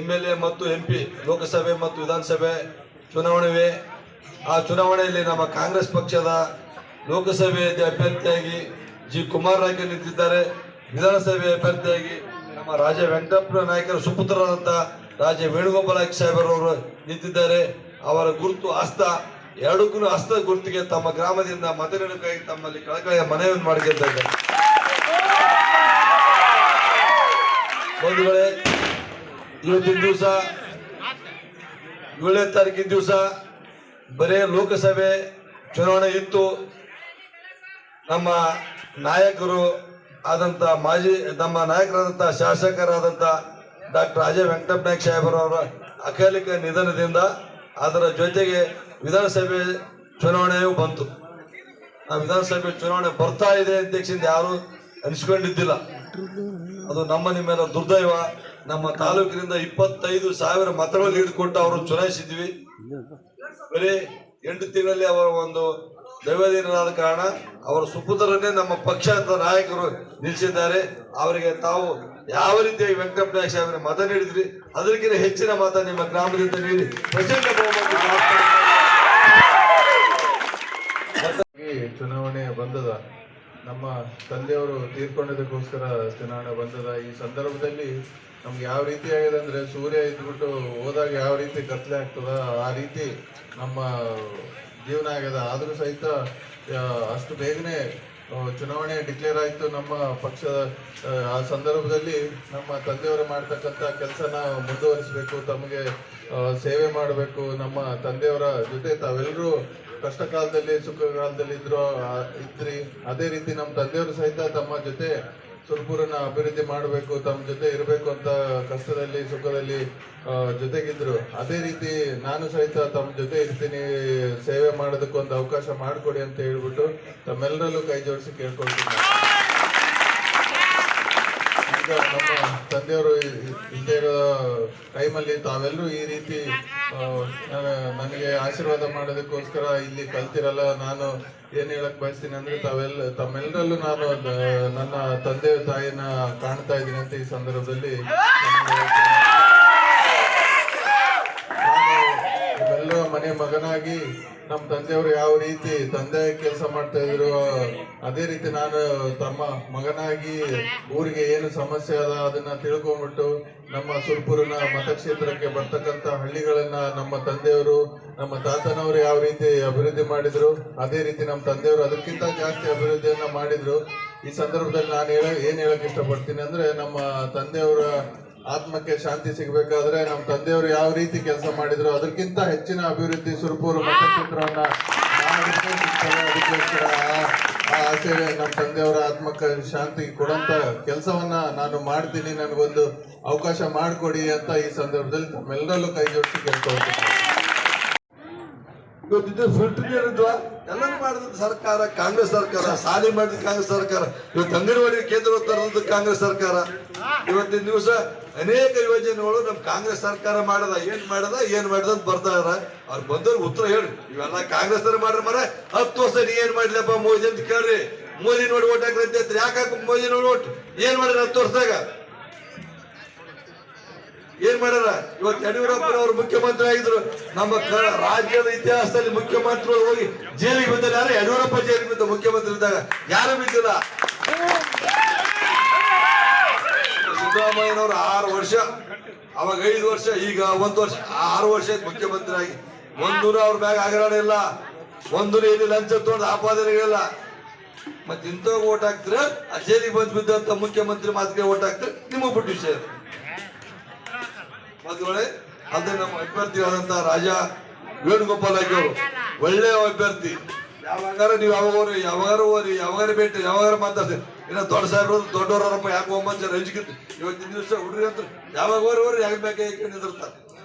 MLA ಮತ್ತು MP ಲೋಕಸಭೆ ಮತ್ತು ವಿಧಾನಸಭೆ ಚುನಾವಣೆ. ಆ ಚುನಾವಣೆಯಲ್ಲಿ ನಮ್ಮ ಕಾಂಗ್ರೆಸ್ ಪಕ್ಷದ ಲೋಕಸಭೆ ಅಭ್ಯರ್ಥಿಯಾಗಿ ಜಿ ಕುಮಾರನಾಯ್ಕ ನಿಂತಿದ್ದಾರೆ. ವಿಧಾನಸಭೆ ಅಭ್ಯರ್ಥಿಯಾಗಿ ನಮ್ಮ ರಾಜ ವೆಂಕಟಪ್ಪ ನಾಯಕರ ಸುಪುತ್ರರಾದಂಥ ರಾಜ ವೇಣುಗೋಪಾಲ್ ನಾಯ್ಕ ಸಾಹೇಬರವರು ನಿಂತಿದ್ದಾರೆ. ಅವರ ಗುರುತು ಹಸ್ತ, ಎರಡಕ್ಕೂ ಹಸ್ತ ಗುರುತಿಗೆ ತಮ್ಮ ಗ್ರಾಮದಿಂದ ಮತ ನೀಡಬೇಕಾಗಿ ತಮ್ಮಲ್ಲಿ ಕಳಕಳಿಯ ಮನವಿಯನ್ನು ಮಾಡಿಕೊಂಡಿದ್ದಾರೆ. ಬಂಧುಗಳೇ, ಇವತ್ತಿನ ದಿವಸ 7ನೇ ತಾರೀಕಿನ ದಿವಸ ಬರೇ ಲೋಕಸಭೆ ಚುನಾವಣೆ ಇತ್ತು. ನಮ್ಮ ನಾಯಕರು ಆದಂಥ ನಮ್ಮ ನಾಯಕರಾದಂಥ ಶಾಸಕರಾದಂಥ ಡಾಕ್ಟರ್ ಅಜಯ್ ವೆಂಕಟಪ್ಪ ನಾಯ್ಕ ಸಾಹೇಬರವರ ಅಕಾಲಿಕ ನಿಧನದಿಂದ ಅದರ ಜೊತೆಗೆ ವಿಧಾನಸಭೆ ಚುನಾವಣೆಯೂ ಬಂತು. ಆ ವಿಧಾನಸಭೆ ಚುನಾವಣೆ ಬರ್ತಾ ಇದೆ ಅಧ್ಯಕ್ಷದಿಂದ ಯಾರು ಅನಿಸ್ಕೊಂಡಿದ್ದಿಲ್ಲ. ಅದು ನಿಮ್ಮೆಲ್ಲ ದುರ್ದೈವ. ನಮ್ಮ ತಾಲೂಕಿನಿಂದ 25,000 ಮತಗಳು ಲೀಡ್ ಕೊಟ್ಟು ಅವರು ಚುನಾಯಿಸಿದ್ವಿ. ಬರೀ 8 ತಿಂಗಳಲ್ಲಿ ಅವರ ಒಂದು ದೈವದೀನರಾದ ಕಾರಣ ಅವರ ಸುಪುತ್ರರನ್ನೇ ನಮ್ಮ ಪಕ್ಷದ ನಾಯಕರು ನಿಲ್ಲಿಸಿದ್ದಾರೆ. ಅವರಿಗೆ ತಾವು ಯಾವ ರೀತಿಯಾಗಿ ವೆಂಕಟಪ್ಪ ನಾಯ್ಕ ಸಾಹೇಬರಿಗೆ ಮತ ನೀಡಿದ್ರಿ, ಅದಕ್ಕಿಂತ ಹೆಚ್ಚಿನ ಮತ ನಿಮ್ಮ ಗ್ರಾಮದಿಂದ ನೀಡಿ ಪ್ರಚಂಡ ಬಹುಮತ ಚುನಾವಣೆ ಬಂದದ. ನಮ್ಮ ತಂದೆಯವರು ತೀರ್ಕೊಂಡಿದ್ದಕ್ಕೋಸ್ಕರ ಚುನಾವಣೆ ಬಂದದ. ಈ ಸಂದರ್ಭದಲ್ಲಿ ನಮ್ಗೆ ಯಾವ ರೀತಿ ಆಗಿದೆ ಅಂದ್ರೆ, ಸೂರ್ಯ ಇದ್ಬಿಟ್ಟು ಹೋದಾಗ ಯಾವ ರೀತಿ ಕತ್ಲೆ ಆಗ್ತದ ಆ ರೀತಿ ನಮ್ಮ ಜೀವನ ಆಗ್ಯದ. ಆದರೂ ಸಹಿತ ಅಷ್ಟು ಬೇಗನೆ ಚುನಾವಣೆ ಡಿಕ್ಲೇರ್ ಆಯಿತು ನಮ್ಮ ಪಕ್ಷದ. ಆ ಸಂದರ್ಭದಲ್ಲಿ ನಮ್ಮ ತಂದೆಯವರು ಮಾಡ್ತಕ್ಕಂಥ ಕೆಲಸನ ಮುಂದುವರಿಸಬೇಕು, ತಮಗೆ ಸೇವೆ ಮಾಡಬೇಕು. ನಮ್ಮ ತಂದೆಯವರ ಜೊತೆ ತಾವೆಲ್ಲರೂ ಕಷ್ಟ ಕಾಲದಲ್ಲಿ ಸುಖ ಕಾಲದಲ್ಲಿ ಇದ್ರಿ. ಅದೇ ರೀತಿ ನಮ್ಮ ತಂದೆಯವರು ಸಹಿತ ತಮ್ಮ ಜೊತೆ ಸುರಪುರನ ಅಭಿವೃದ್ಧಿ ಮಾಡಬೇಕು, ತಮ್ಮ ಜೊತೆ ಇರಬೇಕು ಅಂತ ಕಷ್ಟದಲ್ಲಿ ಸುಖದಲ್ಲಿ ಜೊತೆಗಿದ್ರು. ಅದೇ ರೀತಿ ನಾನು ಸಹಿತ ತಮ್ಮ ಜೊತೆ ಇರ್ತೀನಿ, ಸೇವೆ ಮಾಡೋದಕ್ಕೊಂದು ಅವಕಾಶ ಮಾಡಿಕೊಡಿ ಅಂತ ಹೇಳ್ಬಿಟ್ಟು ತಮ್ಮೆಲ್ಲರಲ್ಲೂ ಕೈ ಜೋಡಿಸಿ ಕೇಳ್ಕೊಳ್ತೀನಿ. ಈಗ ನಮ್ಮ ತಂದೆಯವರು ಇಲ್ಲದೆ ಇರೋ ಟೈಮಲ್ಲಿ ತಾವೆಲ್ಲರೂ ಈ ರೀತಿ ನನಗೆ ಆಶೀರ್ವಾದ ಮಾಡೋದಕ್ಕೋಸ್ಕರ ಇಲ್ಲಿ ಕಲ್ತಿರಲ್ಲ. ನಾನು ಏನ್ ಹೇಳಕ್ ಬಯಸ್ತೀನಿ ಅಂದ್ರೆ, ತಮ್ಮೆಲ್ಲರಲ್ಲೂ ನಾನು ನನ್ನ ತಂದೆ ತಾಯಿನ ಕಾಣ್ತಾ ಇದ್ದೀನಿ ಅಂತ ಈ ಸಂದರ್ಭದಲ್ಲಿ ಮನೆ ಮಗನಾಗಿ ನಮ್ಮ ತಂದೆಯವರು ಯಾವ ರೀತಿ ತಂದೆ ಕೆಲಸ ಮಾಡ್ತಾ ಇದ್ರು ಅದೇ ರೀತಿ ನಾನು ತಮ್ಮ ಮಗನಾಗಿ ಊರಿಗೆ ಏನು ಸಮಸ್ಯೆ ಅದ ಅದನ್ನ ತಿಳ್ಕೊಂಡ್ಬಿಟ್ಟು ನಮ್ಮ ಸುರ್ಪುರಿನ ಮತಕ್ಷೇತ್ರಕ್ಕೆ ಬರ್ತಕ್ಕಂತ ಹಳ್ಳಿಗಳನ್ನ ನಮ್ಮ ತಂದೆಯವರು ನಮ್ಮ ತಾತನವರು ಯಾವ ರೀತಿ ಅಭಿವೃದ್ಧಿ ಮಾಡಿದ್ರು ಅದೇ ರೀತಿ ನಮ್ಮ ತಂದೆಯವರು ಅದಕ್ಕಿಂತ ಜಾಸ್ತಿ ಅಭಿವೃದ್ಧಿಯನ್ನ ಮಾಡಿದ್ರು. ಈ ಸಂದರ್ಭದಲ್ಲಿ ನಾನು ಏನ್ ಹೇಳಕ್ ಇಷ್ಟಪಡ್ತೀನಿ ಅಂದ್ರೆ, ನಮ್ಮ ತಂದೆಯವರ ಆತ್ಮಕ್ಕೆ ಶಾಂತಿ ಸಿಗಬೇಕಾದ್ರೆ ನಮ್ಮ ತಂದೆಯವರು ಯಾವ ರೀತಿ ಕೆಲಸ ಮಾಡಿದ್ರು ಅದಕ್ಕಿಂತ ಹೆಚ್ಚಿನ ಅಭಿವೃದ್ಧಿ ಸುರ್ಪುರ ಮತಕ್ಷೇತ್ರವನ್ನ ಅದಕ್ಕೋಸ್ಕರ ಆ ಆಸೆ ನಮ್ಮ ತಂದೆಯವರ ಆತ್ಮಕ್ಕೆ ಶಾಂತಿ ಕೊಡಂತ ಕೆಲಸವನ್ನ ನಾನು ಮಾಡ್ತೀನಿ, ನನಗೊಂದು ಅವಕಾಶ ಮಾಡಿಕೊಡಿ ಅಂತ ಈ ಸಂದರ್ಭದಲ್ಲಿ ತಮ್ಮೆಲ್ಲರಲ್ಲೂ ಕೈ ಜೋಡಿಸಿ ಕೇಳ್ಕೊಳ್ತೀನಿ. ಇವತ್ತಿದ್ದು ಫಿಲ್ಟರ್ ನೀರು ಇದ್ವಾ ಎಲ್ಲರೂ ಮಾಡಿದ ಸರ್ಕಾರ, ಕಾಂಗ್ರೆಸ್ ಸರ್ಕಾರ. ಸಾಲಿ ಮಾಡಿದ ಕಾಂಗ್ರೆಸ್ ಸರ್ಕಾರ. ಇವತ್ತು ಅಂಗನವಾಡಿ ಕೇಂದ್ರ ತರದ್ದು ಕಾಂಗ್ರೆಸ್ ಸರ್ಕಾರ. ಇವತ್ತಿನ ದಿವಸ ಅನೇಕ ಯೋಜನೆಗಳು ನಮ್ ಕಾಂಗ್ರೆಸ್ ಸರ್ಕಾರ ಮಾಡದ ಏನ್ ಮಾಡದ ಅಂತ ಬರ್ತಾ ಇದಾರ. ಅವ್ರು ಬಂದವ್ರಿಗೆ ಉತ್ತರ ಹೇಳಿ, ಇವೆಲ್ಲ ಕಾಂಗ್ರೆಸ್ ಮಾಡ್ರಿ ಮರ 10 ವರ್ಷ ನೀ ಏನ್ ಮಾಡಿದಪ್ಪ ಮೋದಿ ಅಂತ ಕೇಳ್ರಿ. ಮೋದಿ ನೋಡಿ ಓಟ್ ಹಾಕ್ರಿ ಅಂತ ಯಾಕೆ ಮೋದಿ ನೋಡಿ ಓಟ್ ಏನ್ ಮಾಡ್ರಿ 10 ವರ್ಷದಾಗ ಏನ್ ಮಾಡ್ಯಾರ? ಇವತ್ತು ಯಡಿಯೂರಪ್ಪನವರು ಮುಖ್ಯಮಂತ್ರಿ ಆಗಿದ್ರು. ನಮ್ಮ ರಾಜ್ಯದ ಇತಿಹಾಸದಲ್ಲಿ ಮುಖ್ಯಮಂತ್ರಿಗಳು ಹೋಗಿ ಜೈಲಿಗೆ ಬಿದ್ದರೆ ಯಾರು? ಯಡಿಯೂರಪ್ಪ ಜೈಲಿಗೆ ಬಿದ್ದ ಮುಖ್ಯಮಂತ್ರಿ ಇದ್ದಾಗ ಯಾರು ಬಿದ್ದಿಲ್ಲ. ಸಿದ್ದರಾಮಯ್ಯನವರು 6 ವರ್ಷ, ಅವಾಗ 5 ವರ್ಷ, ಈಗ 1 ವರ್ಷ, 6 ವರ್ಷ ಮುಖ್ಯಮಂತ್ರಿ ಆಗಿ ಒಂದೂರು ಅವ್ರ ಬ್ಯಾಗ್ ಹಗರಣ ಇಲ್ಲ, ಒಂದೂರು ಏನಿಲ್ಲ ಲಂಚ ತೊಗೊಂಡು ಆಪಾದನೆಗಳಿಲ್ಲ. ಮತ್ತೆ ಇಂಥವಾಗ ಓಟ್ ಹಾಕ್ತಿರ, ಆ ಜೈಲಿಗೆ ಬಂದು ಬಿದ್ದಂತ ಮುಖ್ಯಮಂತ್ರಿ ಮಾತಿಗೆ ಓಟ್ ಹಾಕ್ತಿರ, ನಿಮಗ್ ಬಿಟ್ಟು ವಿಷಯ. ಮತ್ತೊಳೆ ಅದೇ ನಮ್ಮ ಅಭ್ಯರ್ಥಿಯಾದಂತ ರಾಜಾ ವೇಣುಗೋಪಾಲ್ ಅವರು ಒಳ್ಳೆಯ ಅಭ್ಯರ್ಥಿ. ಯಾವಾಗಾರ ನೀವು ಯಾವಾಗಾರ ಭೇಟಿ ಯಾವಾಗಾರ ಮಾತಾಡ್ತೀವಿ. ಇನ್ನ ದೊಡ್ಡ ಸಾಹೇಬ್ರು ದೊಡ್ಡವರಪ್ಪ ಯಾಕೆ 9 ಜನ ಹಂಚಿಕಿತ್ತು. ಇವತ್ತಿನ ದಿವಸ ಹುಡುಗರು ಅಂತ ಯಾವಾಗ ಯಾಕೆ ಬೇಕಾಗಿ ನಿಂದಿರ್ತಾರೆ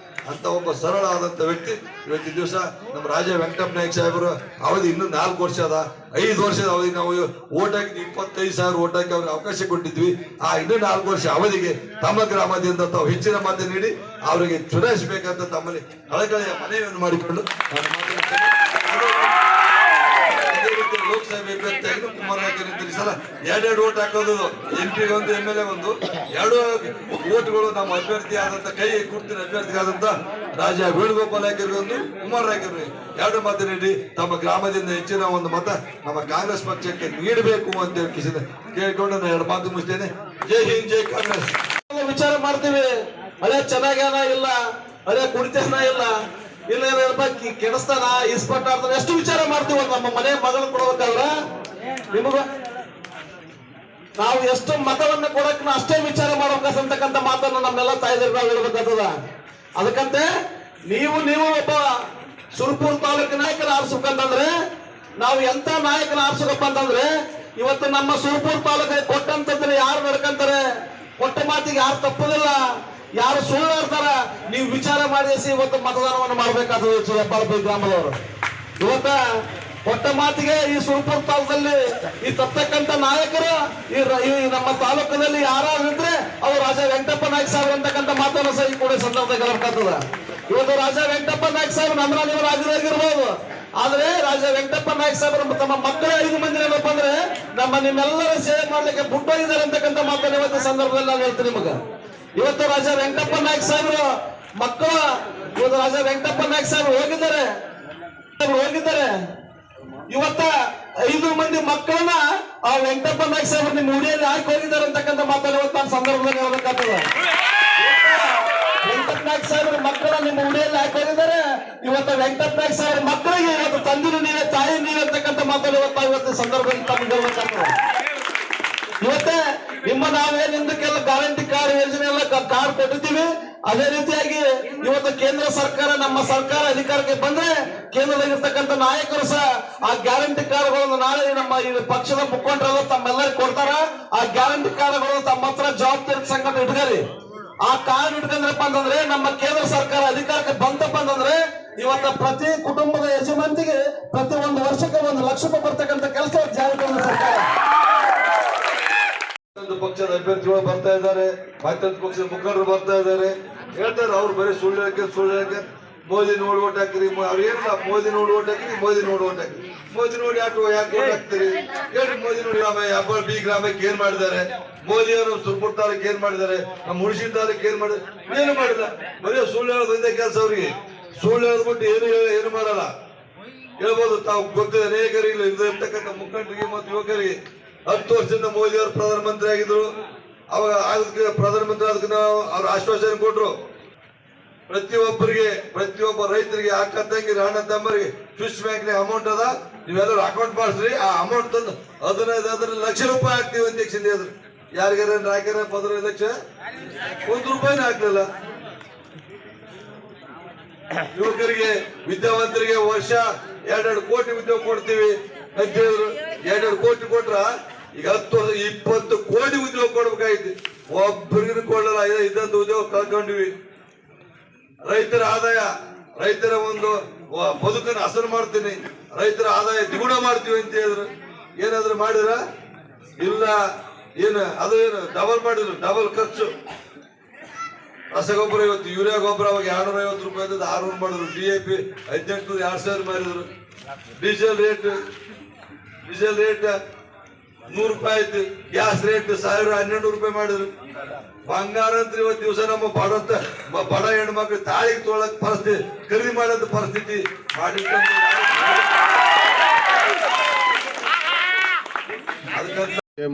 ಅಂತ ಒಬ್ಬ ಸರಳ ಆದಂತ ವ್ಯಕ್ತಿ. ಇವತ್ತಿನ ದಿವಸ ನಮ್ಮ ರಾಜಾ ವೆಂಕಟಪ್ಪ ನಾಯ್ಕ ಸಾಹೇಬರು ಅವಧಿ ಇನ್ನೂ 4 ವರ್ಷ ಅದ. 5 ವರ್ಷದ ಅವಧಿ ನಾವು ಓಟ್ ಹಾಕಿ 25,000 ಓಟ್ ಹಾಕಿ ಅವ್ರಿಗೆ ಅವಕಾಶ ಕೊಟ್ಟಿದ್ವಿ. ಆ ಇನ್ನೂ 4 ವರ್ಷ ಅವಧಿಗೆ ತಮ್ಮ ಗ್ರಾಮದಿಂದ ತಾವು ಹೆಚ್ಚಿನ ಮತ ನೀಡಿ ಅವರಿಗೆ ಚುನಾಯಿಸಬೇಕಂತ ತಮ್ಮಲ್ಲಿ ಕಳಕಳಿಯ ಮನವಿಯನ್ನು ಮಾಡಿಕೊಂಡು ಲೋಕಸಭೆ ಅಭ್ಯರ್ಥಿಯಾಗಿ ಕುಮಾರನಾಯ್ಕ ಸಲ 2 ಓಟ್ ಹಾಕೋದು, MP ಒಂದು MLA ಒಂದು 2 ಓಟ್ಗಳು ನಮ್ಮ ಅಭ್ಯರ್ಥಿ ಆದಂತ ಕೈ ಗುರುತಿನ ಅಭ್ಯರ್ಥಿ ಆದಂತ ರಾಜಾ ವೇಣುಗೋಪಾಲ್ ನಾಯ್ಕರಿಗೆ ಒಂದು, ಕುಮಾರ್ ನಾಯ್ಕರಿಗೆ 2 ಮತ ನೀಡಿ ತಮ್ಮ ಗ್ರಾಮದಿಂದ ಹೆಚ್ಚಿನ ಒಂದು ಮತ ನಮ್ಮ ಕಾಂಗ್ರೆಸ್ ಪಕ್ಷಕ್ಕೆ ನೀಡಬೇಕು ಅಂತ ಕೇಳಿಕೊಂಡು ನಾನು 2 ಮಾತು ಮುಗಿಸ್ತೇನೆ. ಜೈ ಹಿಂದ್, ಜೈ ಕಾಂಗ್ರೆಸ್. ವಿಚಾರ ಮಾಡ್ತೀವಿ, ಹಳೆ ಚೆನ್ನಾಗ್ಯಾನ ಇಲ್ಲ, ಹಳೆ ಕುಡಿತೇನ ಇಲ್ಲ, ಇಲ್ಲ ಕೆಡಿಸ್ತಾನ, ಇಸ್ಪಟ್ ಆಡ್ತಾನ, ಎಷ್ಟು ವಿಚಾರ ಮಾಡ್ತೀವಿ. ನಮ್ಮ ಮನೆ ಮಗಳು ಕೊಡ್ಬೇಕಲ್ರ ನಿಮಗ ನಾವು ಎಷ್ಟು ಮತವನ್ನ ಕೊಡಕ್ ಅಷ್ಟೇ ವಿಚಾರ ಮಾಡ್ಬೇಕಂತಕ್ಕಂಥ ಮಾತನ್ನ ನಮ್ಮೆಲ್ಲ ತಾಯಿದ್ರು ನಾವು ಹೇಳ್ಬೇಕಾಗ್ತದ. ಅದಕ್ಕಂತೆ ನೀವು ಒಬ್ಬ ಸುರ್ಪುರ್ ತಾಲೂಕಿನ ನಾಯಕನ ಆರಿಸ್ಬೇಕಂತಂದ್ರೆ ನಾವು ಎಂತ ನಾಯಕನ ಆರಿಸ್ಬೇಕಪ್ಪ ಅಂತಂದ್ರೆ, ಇವತ್ತು ನಮ್ಮ ಸುರ್ಪುರ್ ತಾಲೂಕಿಗೆ ಕೊಟ್ಟಂತಂದ್ರೆ ಯಾರು ನಡ್ಕಂತಾರೆ, ಕೊಟ್ಟ ಮಾತಿಗೆ ಯಾರು ತಪ್ಪುದಿಲ್ಲ, ಯಾರು ಸುಳ್ಳಾಡ್ತಾರ, ನೀವು ವಿಚಾರ ಮಾಡಿ ಇವತ್ತು ಮತದಾನವನ್ನು ಮಾಡ್ಬೇಕಾಗ್ತದೆ. ಹೆಬ್ಬಾಳ ಗ್ರಾಮದವರು ಇವತ್ತ ಕೊಟ್ಟ ಮಾತಿಗೆ ಈ ಸುರ್ಪುರ್ ತಾಲೂಕಲ್ಲಿ ಈ ತಪ್ಪತಕ್ಕಂತ ನಾಯಕರು ಈ ನಮ್ಮ ತಾಲೂಕಿನಲ್ಲಿ ಯಾರಾದ್ರಿದ್ರೆ ಅವರು ರಾಜಾ ವೆಂಕಟಪ್ಪ ನಾಯ್ಕ ಸಾಹೇಬ್ ಅಂತಕ್ಕಂಥ ಮಾತನ್ನು ಸಹ ಈ ಕೂಡ ಸಂದರ್ಭದಾಗ ಹೇಳ್ಬೇಕಾಗ್ತದ. ಇವತ್ತು ರಾಜಾ ವೆಂಕಟಪ್ಪ ನಾಯ್ಕ ಸಾಹೇಬ್ ನಮ್ಮ ರಾಜ್ಯದಾಗಿರ್ಬೋದು, ಆದ್ರೆ ರಾಜಾ ವೆಂಕಟಪ್ಪ ನಾಯ್ಕ ಸಾಹೇಬರು ತಮ್ಮ ಮಕ್ಕಳ 5 ಮಂದಿ ಏನಪ್ಪ ಅಂದ್ರೆ ನಿಮ್ಮೆಲ್ಲರ ಸೇವೆ ಮಾಡ್ಲಿಕ್ಕೆ ಬಿಟ್ಟೋಗಿದ್ದಾರೆ ಅಂತಕ್ಕಂಥ ಮಾತನ್ನು ಇವತ್ತು ಸಂದರ್ಭದಲ್ಲಿ ನಾನು ಹೇಳ್ತೀನಿ ನಿಮಗೆ. ಇವತ್ತು ರಾಜಾ ವೆಂಕಟಪ್ಪ ನಾಯ್ಕ ಸಾಹೇಬರು ಮಕ್ಕಳು, ಇವತ್ತು ರಾಜಾ ವೆಂಕಟಪ್ಪ ನಾಯ್ಕ ಸಾಹೇಬರು ಹೋಗಿದ್ದಾರೆ. ಇವತ್ತ 5 ಮಂದಿ ಮಕ್ಕಳನ್ನ ಆ ವೆಂಕಟಪ್ಪ ನಾಯ್ಕ ಸಾಹೇಬರು ನಿಮ್ಮ ಉಡಿಯಲ್ಲಿ ಹಾಕಿ ಹೋಗಿದ್ದಾರೆ ಅಂತಕ್ಕಂಥ ಮಾತನ್ನು ಇವತ್ತು ನಾನು ಸಂದರ್ಭದಲ್ಲಿ ಹೇಳ್ಬೇಕಾಗ್ತದೆ. ವೆಂಕಟಪ್ಪ ನಾಯ್ಕ ಸಾಹೇಬರ ಮಕ್ಕಳ ನಿಮ್ಮ ಉಡಿಯಲ್ಲಿ ಹಾಕಿ ಹೋಗಿದ್ದಾರೆ. ಇವತ್ತು ವೆಂಕಟಪ್ಪ ನಾಯ್ಕ ಸಾಹೇಬರ ಮಕ್ಕಳಿಗೆ ಇವತ್ತು ತಂದಿರು ನೀವೇ, ತಾಯಿ ನೀವೇ ಅಂತಕ್ಕಂಥ ಮಾತನ್ನು ಇವತ್ತು ಸಂದರ್ಭದಲ್ಲಿ ತಮಗೆ ಹೇಳ್ಬೇಕಾಗ್ತದೆ. ಇವತ್ತೇ ನಿಮ್ಮ ನಾವೇನ್ ಹಿಂದಕ್ಕೆಲ್ಲ ಗ್ಯಾರಂಟಿ ಕಾರ್ಡ್ ಯೋಜನೆ ಎಲ್ಲ ಕಾರ್ಡ್ ಕೊಟ್ಟಿದ್ದೀವಿ. ಅದೇ ರೀತಿಯಾಗಿ ಇವತ್ತು ಕೇಂದ್ರ ಸರ್ಕಾರ, ನಮ್ಮ ಸರ್ಕಾರ ಅಧಿಕಾರಕ್ಕೆ ಬಂದ್ರೆ ಕೇಂದ್ರದಲ್ಲಿರ್ತಕ್ಕಂಥ ನಾಯಕರು ಸಹ ಆ ಗ್ಯಾರಂಟಿ ಕಾರ್ಡ್ಗಳನ್ನು ನಾಳೆ ನಮ್ಮ ಈ ಪಕ್ಷದ ಮುಖಂಡರೆಲ್ಲ ತಮ್ಮೆಲ್ಲರಿಗೂ ಕೊಡ್ತಾರ. ಆ ಗ್ಯಾರಂಟಿ ಕಾರ್ಡ್ಗಳು ತಮ್ಮ ಹತ್ರ ಜವಾಬ್ದಾರಿ ಸಂಘಟ ಇಟ್ಕರಿ. ಆ ಕಾರ್ಡ್ ಇಟ್ಕೊಂಡ್ರಪ್ಪ ಅಂತಂದ್ರೆ ನಮ್ಮ ಕೇಂದ್ರ ಸರ್ಕಾರ ಅಧಿಕಾರಕ್ಕೆ ಬಂತಪ್ಪ ಅಂತಂದ್ರೆ ಇವತ್ತ ಪ್ರತಿ ಕುಟುಂಬದ ಯಜಮಾನಿಗೆ ಪ್ರತಿ 1 ವರ್ಷಕ್ಕೆ 1 ಲಕ್ಷ ರೂಪಾಯಿ ಬರ್ತಕ್ಕಂಥ ಕೆಲಸ ಜಾರಿ ತಂದ ಸರ್ಕಾರ. ಪಕ್ಷದ ಅಭ್ಯರ್ಥಿಗಳು ಬರ್ತಾ ಇದ್ದಾರೆ, ಮತ್ತೊಂದು ಪಕ್ಷದ ಮುಖಂಡರು ಬರ್ತಾ ಇದ್ದಾರೆ. ಹೇಳ್ತಾರೆ ಅವ್ರು ಬರೀ ಸುಳ್ಳು ಹೇಳಕ್ಕೆ ಮೋದಿ ನೋಡಿ ಓಟ್ ಹಾಕಿರಿ. ಅವ್ರು ಏನಿಲ್ಲ, ಮೋದಿ ನೋಡಿ ಓಟ್ ಹಾಕಿರಿ, ಮೋದಿ ನೋಡಿ ಓಟ್ ಹಾಕಿರಿ. ಮೋದಿ ನೋಡಿ ಯಾಕೆ ಓಟ್ ಹಾಕ್ತೀರಿ ಹೇಳ್ರಿ. ಮೋದಿ ನೋಡಿ ಹೆಬ್ಬಾಳ B ಗ್ರಾಮಕ್ಕೆ ಏನ್ ಮಾಡಿದ್ದಾರೆ, ಮೋದಿ ಅವರು ಸುರ್ಪುರ್ ತಾಲೂಕ್ ಏನ್ ಮಾಡಿದ್ದಾರೆ, ನಮ್ಮ ಹುಣಸಿನ ತಾಲೂಕ್ ಏನ್ ಮಾಡಿದ್ದಾರೆ, ಏನು ಮಾಡಿಲ್ಲ. ಬರೀ ಸುಳ್ಳು ಹೇಳೋದು ಒಂದೇ ಕೆಲಸ ಅವ್ರಿಗೆ. ಸುಳ್ಳು ಹೇಳ್ಬಿಟ್ಟು ಏನು ಮಾಡಲ್ಲ. ಹೇಳ್ಬೋದು, ತಾವು ಗೊತ್ತಿದೆ ಅನೇಕರಿಗೆ ಇರ್ತಕ್ಕಂಥ ಮುಖಂಡರಿಗೆ ಮತ್ತು ಯುವಕರಿಗೆ 10 ವರ್ಷದಿಂದ ಮೋದಿ ಅವರು ಪ್ರಧಾನಮಂತ್ರಿ ಆಗಿದ್ರು. ಅವಾಗ ಅದಕ್ಕೆ ಪ್ರಧಾನಮಂತ್ರಿ ಅದಕ್ಕೆ ಅವ್ರು ಆಶ್ವಾಸನೆ ಕೊಟ್ರು. ಪ್ರತಿಯೊಬ್ಬ ರೈತರಿಗೆ, ಅಕ್ಕ ತಂಗಿರಿ, ಅಣ್ಣ ತಮ್ಮರಿಗೆ ಸ್ವಿಸ್ ಬ್ಯಾಂಕ್ ಅಮೌಂಟ್ ಅದ, ನೀವೆಲ್ಲರೂ ಅಕೌಂಟ್ ಮಾಡಿಸ್ರಿ, ಆ ಅಮೌಂಟ್ ತಂದು 15 ಲಕ್ಷ ರೂಪಾಯಿ ಹಾಕ್ತೀವಿ ಅಂತ ಹೇಳಿದ್ರು. ಯಾರಿಗಾರ ಹಾಕ್ಯಾರ 15 ಲಕ್ಷ? 1 ರೂಪಾಯಿನೂ ಹಾಕ್ಲಿಲ್ಲ. ಯುವಕರಿಗೆ, ವಿದ್ಯಾವಂತರಿಗೆ ವರ್ಷ 2 ಕೋಟಿ ಉದ್ಯೋಗ ಕೊಡ್ತೀವಿ ಅಂತ ಹೇಳಿದ್ರು. 2 ಕೋಟಿ ಕೊಟ್ರ ಈಗ 10 ವರ್ಷ 20 ಕೋಟಿ ಉದ್ಯೋಗ ಕೊಡ್ಬೇಕಾಯ್ತು. ಒಬ್ಬರಿಗೂ ಕೊಡಲ್ಲ. ಇದ್ದಂತ ಉದ್ಯೋಗ ಕಳ್ಕೊಂಡಿವಿ. ರೈತರ ಆದಾಯ, ರೈತರ ಒಂದು ಬದುಕನ್ನು ಹಸನು ಮಾಡ್ತೀನಿ, ರೈತರ ಆದಾಯ ದ್ವಿಗುಣ ಮಾಡ್ತೀವಿ ಅಂತ ಹೇಳಿದ್ರು. ಏನಾದ್ರು ಮಾಡಿದ್ರ? ಇಲ್ಲ. ಅದು ಡಬಲ್ ಮಾಡಿದ್ರು, ಡಬಲ್ ಖರ್ಚು. ರಸಗೊಬ್ಬರ ಇವತ್ತು ಯೂರಿಯಾ ಗೊಬ್ಬರ ಅವಾಗ 250 ರೂಪಾಯಿ 600 ಮಾಡಿದ್ರು. DAP 1800 2000 ಮಾಡಿದ್ರು. ಡೀಸೆಲ್ ರೇಟ್ 100 ರೂಪಾಯಿ ಆಯ್ತು. ಗ್ಯಾಸ್ ರೇಟ್ 1200 ರೂಪಾಯಿ ಮಾಡಿದ್ರು. ಬಂಗಾರ ಅಂತ ಇವತ್ತು ದಿವಸ ನಮ್ಮ ಬಡ ಹೆಣ್ಮಕ್ಳು ತಾಳಿಗೆ ತೊಳಕ್ ಪರಿಸ್ಥಿತಿ, ಖರೀದಿ ಮಾಡೋದು ಪರಿಸ್ಥಿತಿ ಮಾಡಿಟ್ಟ.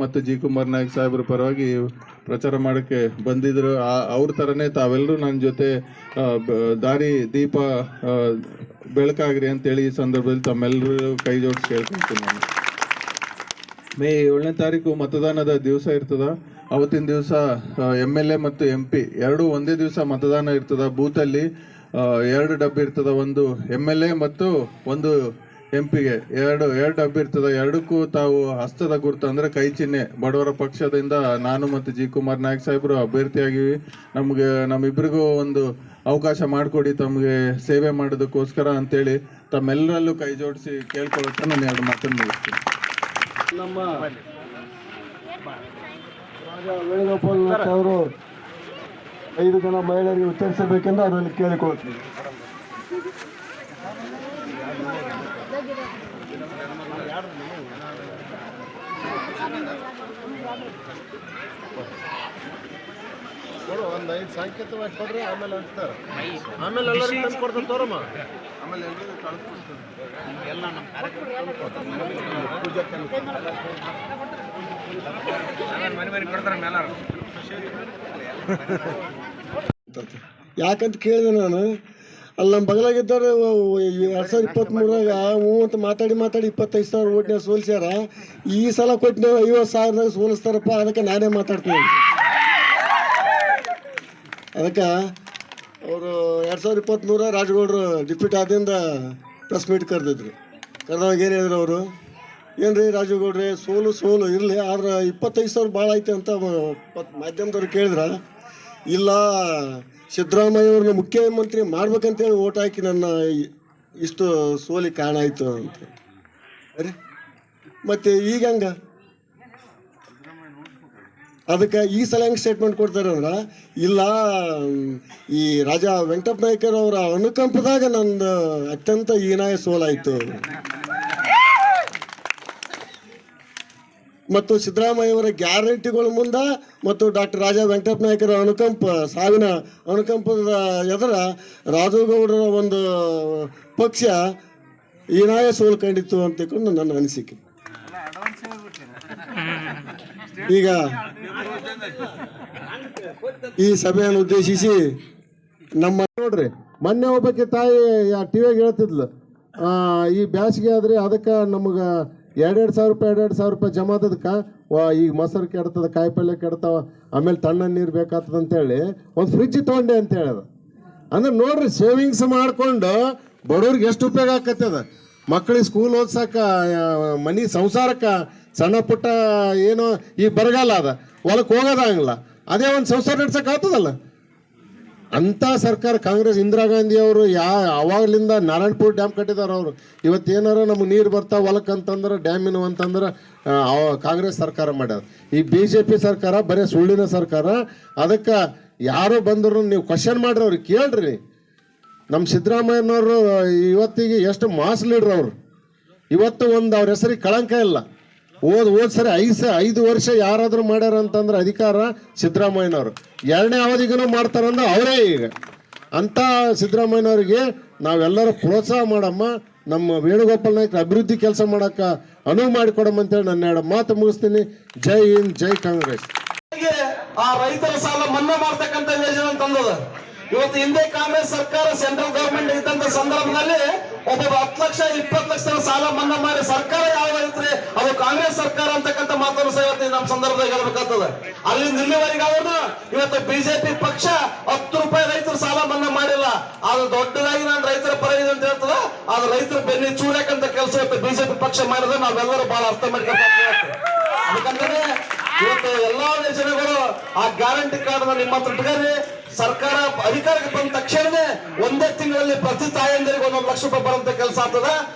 ಮತ್ತು ಜಿ ಕುಮಾರ್ ನಾಯಕ್ ಸಾಹೇಬ್ರ ಪರವಾಗಿ ಪ್ರಚಾರ ಮಾಡಕ್ಕೆ ಬಂದಿದ್ರು. ಅವ್ರ ತರನೇ ತಾವೆಲ್ಲರೂ ನನ್ನ ಜೊತೆ ದಾರಿ ದೀಪ ಬೆಳಕಾಗ್ರಿ ಅಂತೇಳಿ ಈ ಸಂದರ್ಭದಲ್ಲಿ ತಮ್ಮೆಲ್ಲರೂ ಕೈ ಜೋಡಿಸಿ ಕೇಳ್ಕೊಂತೀನಿ. ನಾನು ಮೇ 7ನೇ ತಾರೀಕು ಮತದಾನದ ದಿವಸ ಇರ್ತದ. ಅವತ್ತಿನ ದಿವಸ MLA ಮತ್ತು MP ಎರಡೂ ಒಂದೇ ದಿವಸ ಮತದಾನ ಇರ್ತದ. ಬೂತಲ್ಲಿ 2 ಡಬ್ಬಿ ಇರ್ತದ, ಒಂದು MLA ಮತ್ತು ಒಂದು MP-ಗೆ ಎರಡು ಡಬ್ಬಿ ಇರ್ತದ. ಎರಡಕ್ಕೂ ತಾವು ಹಸ್ತದ ಗುರುತು ಅಂದ್ರೆ ಕೈ ಚಿಹ್ನೆ, ಬಡವರ ಪಕ್ಷದಿಂದ ನಾನು ಮತ್ತು ಜಿ ಕುಮಾರ್ ನಾಯಕ್ ಸಾಹೇಬರು ಅಭ್ಯರ್ಥಿಯಾಗಿವಿ. ನಮ್ಮಿಬ್ಬರಿಗೂ ಒಂದು ಅವಕಾಶ ಮಾಡಿಕೊಡಿ ತಮಗೆ ಸೇವೆ ಮಾಡೋದಕ್ಕೋಸ್ಕರ ಅಂತೇಳಿ ತಮ್ಮೆಲ್ಲರಲ್ಲೂ ಕೈ ಜೋಡಿಸಿ ಕೇಳ್ಕೊಳಕ್ಕೆ ನಾನು 2 ಮಾತನ್ನು ಮುಗಿಸ್ತೀನಿ. ನಮ್ಮ ರಾಜ ವೇಣುಗೋಪಾಲ್ ಅವರು 5 ಜನ ಮಹಿಳೆಯರಿಗೆ ಉತ್ತರಿಸಬೇಕೆಂದು ಅದರಲ್ಲಿ ಕೇಳಿಕೊಳ್ತೀನಿ. ಒಂದು 5 ಸಾಂಕೇತವಾಗಿ ಕೊಡ್ರಿ, ಆಮೇಲೆ ಅಂತಾರೆ, ಆಮೇಲೆ ಎಲ್ಲರಿಗೂ ಕೊಡ್ತಾರೆ ತೋರಮ್ಮ, ಆಮೇಲೆ ಎಲ್ಲರಿಗೂ ಕಳಿಸ್ಕೊಡ್ತಾರೆ. ಎಲ್ಲ ನಮ್ಮ ಯಾಕಂತ ಕೇಳಿದೆ ನಾನು. ಅಲ್ಲಿ ನಮ್ಮ ಬಗಲಾಗಿದ್ದಾರೆ 2023 ಅಂತ ಮಾತಾಡಿ 25,000 ಓಟ್ನಾಗ ಸೋಲ್ಸ್ಯಾರ. ಈ ಸಲ ಕೊಟ್ಟು 50,000 ಸೋಲಿಸ್ತಾರಪ್ಪ, ಅದಕ್ಕೆ ನಾನೇ ಮಾತಾಡ್ತೀನಿ. ಅದಕ್ಕೆ ಅವರು 2023 ರಾಜಗೌಡರು ಡಿಪ್ಯೂಟಿ ಆದಿಂದ ಪ್ರೆಸ್ ಮೀಟ್ ಕರೆದಿದ್ರು. ಕರೆದಾಗ ಏನು ಹೇಳಿದ್ರು ಅವರು, ಏನ್ರಿ ರಾಜಗೌಡ್ರೆ, ಸೋಲು ಇರಲಿ, ಆದ್ರೆ 25,000 ಭಾಳ ಐತೆ ಅಂತ ಮಾಧ್ಯಮದವ್ರು ಕೇಳಿದ್ರ. ಇಲ್ಲ, ಸಿದ್ದರಾಮಯ್ಯವ್ರನ್ನ ಮುಖ್ಯಮಂತ್ರಿ ಮಾಡ್ಬೇಕಂತೇಳಿ ಓಟ್ ಹಾಕಿ ನನ್ನ ಇಷ್ಟು ಸೋಲಿ ಕಾರಣ ಆಯಿತು ಅಂತ. ಅರೆ ಮತ್ತೆ ಈಗ ಹಂಗ? ಅದಕ್ಕೆ ಈ ಸಲ ಹೆಂಗೆ ಸ್ಟೇಟ್ಮೆಂಟ್ ಕೊಡ್ತಾರೆ ಅಂದ್ರೆ, ಇಲ್ಲ, ಈ ರಾಜ ವೆಂಕಟಪ್ಪ ನಾಯ್ಕರ್ ಅವರ ಅನುಕಂಪದಾಗ ನಂದು ಅತ್ಯಂತ ಹೀನಾಯ ಸೋಲಾಯಿತು ಮತ್ತು ಸಿದ್ದರಾಮಯ್ಯವರ ಗ್ಯಾರಂಟಿಗಳ ಮುಂದೆ ಮತ್ತು ಡಾಕ್ಟರ್ ರಾಜ ವೆಂಕಟಪ್ಪ ನಾಯ್ಕರ ಸಾವಿನ ಅನುಕಂಪದ ಎದುರ ರಾಜಗೌಡರ ಒಂದು ಪಕ್ಷ ಹೀನಾಯ ಸೋಲು ಕಂಡಿತ್ತು ಅಂತ ತಿಳ್ಕೊಂಡು ನನ್ನ ಅನಿಸಿಕೆ. ಈಗ ಈ ಸಭೆಯನ್ನು ಉದ್ದೇಶಿಸಿ ನಮ್ಮ ನೋಡ್ರಿ, ಮೊನ್ನೆ ಒಬ್ಬಕ್ಕೆ ತಾಯಿ ಟಿವಿಯಾಗ ಹೇಳ್ತಿದ್ಲು, ಈ ಬ್ಯಾಸಿಗೆ ಆದ್ರೆ ಅದಕ್ಕೆ ನಮಗೆ 2,000 ರೂಪಾಯಿ ಜಮಾ ಆದದಕ್ಕೆ ಈಗ ಮೊಸರು ಕೆಡ್ತದ, ಕಾಯಿ ಪಲ್ಯ ಕೆಡ್ತಾವ, ಆಮೇಲೆ ತಣ್ಣ ನೀರು ಬೇಕಾಗ್ತದ ಅಂತೇಳಿ ಒಂದು ಫ್ರಿಜ್ ತೊಗೊಂಡೆ ಅಂತ ಹೇಳಿದ. ಅಂದ್ರೆ ನೋಡ್ರಿ, ಸೇವಿಂಗ್ಸ್ ಮಾಡ್ಕೊಂಡು ಬಡವ್ರಿಗೆ ಎಷ್ಟು ಉಪಯೋಗ ಆಕತ್ತದ. ಮಕ್ಕಳಿಗೆ ಸ್ಕೂಲ್ ಓದ್ಸಕ್ಕ, ಮನೆ ಸಂಸಾರಕ್ಕೆ, ಸಣ್ಣ ಪುಟ್ಟ ಏನೋ ಈ ಬರಗಾಲ ಅದ, ಹೊಲಕ್ಕೆ ಹೋಗೋದಾಗಲ್ಲ, ಅದೇ ಒಂದು ಸಂಸಾರ ನಡ್ಸಕ್ಕೆ ಆಗ್ತದಲ್ಲ. ಅಂಥ ಸರ್ಕಾರ ಕಾಂಗ್ರೆಸ್, ಇಂದಿರಾ ಗಾಂಧಿ ಅವರು ಅವಾಗಲಿಂದ ನಾರಾಯಣಪುರ ಡ್ಯಾಮ್ ಕಟ್ಟಿದಾರ. ಅವರು ಇವತ್ತೇನಾರ ನಮಗೆ ನೀರು ಬರ್ತಾವ ಹೊಲಕ್ಕೆ ಅಂತಂದ್ರೆ, ಡ್ಯಾಮಿನ ಅಂತಂದ್ರೆ ಕಾಂಗ್ರೆಸ್ ಸರ್ಕಾರ ಮಾಡ್ಯಾರ. ಈ BJP ಸರ್ಕಾರ ಬರೀ ಸುಳ್ಳಿನ ಸರ್ಕಾರ. ಅದಕ್ಕೆ ಯಾರೋ ಬಂದ್ರು ನೀವು ಕ್ವಶನ್ ಮಾಡ್ರಿ, ಅವ್ರಿಗೆ ಕೇಳ್ರಿ. ನಮ್ಮ ಸಿದ್ದರಾಮಯ್ಯನವರು ಇವತ್ತಿಗೆ ಎಷ್ಟು ಮಾಸ್ ಲೀಡ್ರ್ ಅವರು. ಇವತ್ತು ಒಂದು ಅವ್ರ ಹೆಸರಿಗೆ ಕಳಂಕ ಇಲ್ಲ. ಹೋದ್ ಸರಿ 5 ವರ್ಷ ಯಾರಾದರೂ ಮಾಡ್ಯಾರ ಅಂತಂದ್ರೆ ಅಧಿಕಾರ ಸಿದ್ದರಾಮಯ್ಯನವರು. 2ನೇ ಅವಧಿಗೂ ಮಾಡ್ತಾರಂದ್ರೆ ಅವರೇ. ಈಗ ಅಂಥ ಸಿದ್ದರಾಮಯ್ಯನವರಿಗೆ ನಾವೆಲ್ಲರೂ ಪ್ರೋತ್ಸಾಹ ಮಾಡಮ್ಮ, ನಮ್ಮ ವೇಣುಗೋಪಾಲ್ ನಾಯ್ಕರ ಅಭಿವೃದ್ಧಿ ಕೆಲಸ ಮಾಡೋಕ್ಕೆ ಅನುವು ಮಾಡಿಕೊಡಮ್ಮ ಅಂತೇಳಿ ನನ್ನ 2 ಮಾತು ಮುಗಿಸ್ತೀನಿ. ಜೈ ಹಿಂದ್, ಜೈ ಕಾಂಗ್ರೆಸ್. ಆ ರೈತರ ಸಾಲ ಮನ್ನಾ ಮಾಡ್ತಕ್ಕಂಥ ಯೋಜನೆ ತಂದದ. ಇವತ್ತು ಹಿಂದೆ ಕಾಂಗ್ರೆಸ್ ಸರ್ಕಾರ ಸೆಂಟ್ರಲ್ ಗವರ್ಮೆಂಟ್ ಇದ್ದಂತ ಸಂದರ್ಭದಲ್ಲಿ ಒಬ್ಬ 10 ಲಕ್ಷ 20 ಲಕ್ಷ ಸಾಲ ಮನ್ನಾ ಮಾಡಿ ಸರ್ಕಾರ ಯಾವ ಐತ್ರಿ ಅದು ಕಾಂಗ್ರೆಸ್ ಸರ್ಕಾರ ಅಂತಕ್ಕಂಥ ಮಾತನ್ನು ಸಹ ಇವತ್ತು ನಮ್ಮ ಸಂದರ್ಭದಲ್ಲಿ ಹೇಳ್ಬೇಕಾಗ್ತದೆ. ಅಲ್ಲಿಂದ ಇಲ್ಲಿವರೆಗೆ ಅವರು ಇವತ್ತು ಬಿಜೆಪಿ ಪಕ್ಷ 10 ರೂಪಾಯಿ ರೈತರ ಸಾಲ ಮನ್ನಾ ಮಾಡಿಲ್ಲ. ಅದು ದೊಡ್ಡದಾಗಿ ನಾನು ರೈತರ ಪರ ಇದೆ ಅಂತ ಹೇಳ್ತದ. ಅದು ರೈತರ ಬೆನ್ನಿ ಚೂಡಕ್ಕಂತ ಕೆಲಸ ಇವತ್ತು ಬಿಜೆಪಿ ಪಕ್ಷ ಮಾಡಿದ್ರೆ ನಾವೆಲ್ಲರೂ ಬಹಳ ಅರ್ಥ ಮಾಡ್ಕೊಳ್ಬೇಕು. ಯಾಕಂದ್ರೆ ಇವತ್ತು ಎಲ್ಲಾ ಯೋಜನೆಗಳು ಆ ಗ್ಯಾರಂಟಿ ಕಾರ್ಡ್ ನಿಮ್ಮ ಹತ್ರ ಇಟ್ಕೊಳ್ಳಿ. ಸರ್ಕಾರ ಅಧಿಕಾರಕ್ಕೆ ಬಂದ ತಕ್ಷಣವೇ ಒಂದೇ ತಿಂಗಳಲ್ಲಿ ಪ್ರತಿ ತಾಯಂದಿರಿಗೆ 1 ಲಕ್ಷ ರೂಪಾಯಿ ಬರುವಂತ ಕೆಲಸ ಆಗ್ತದ.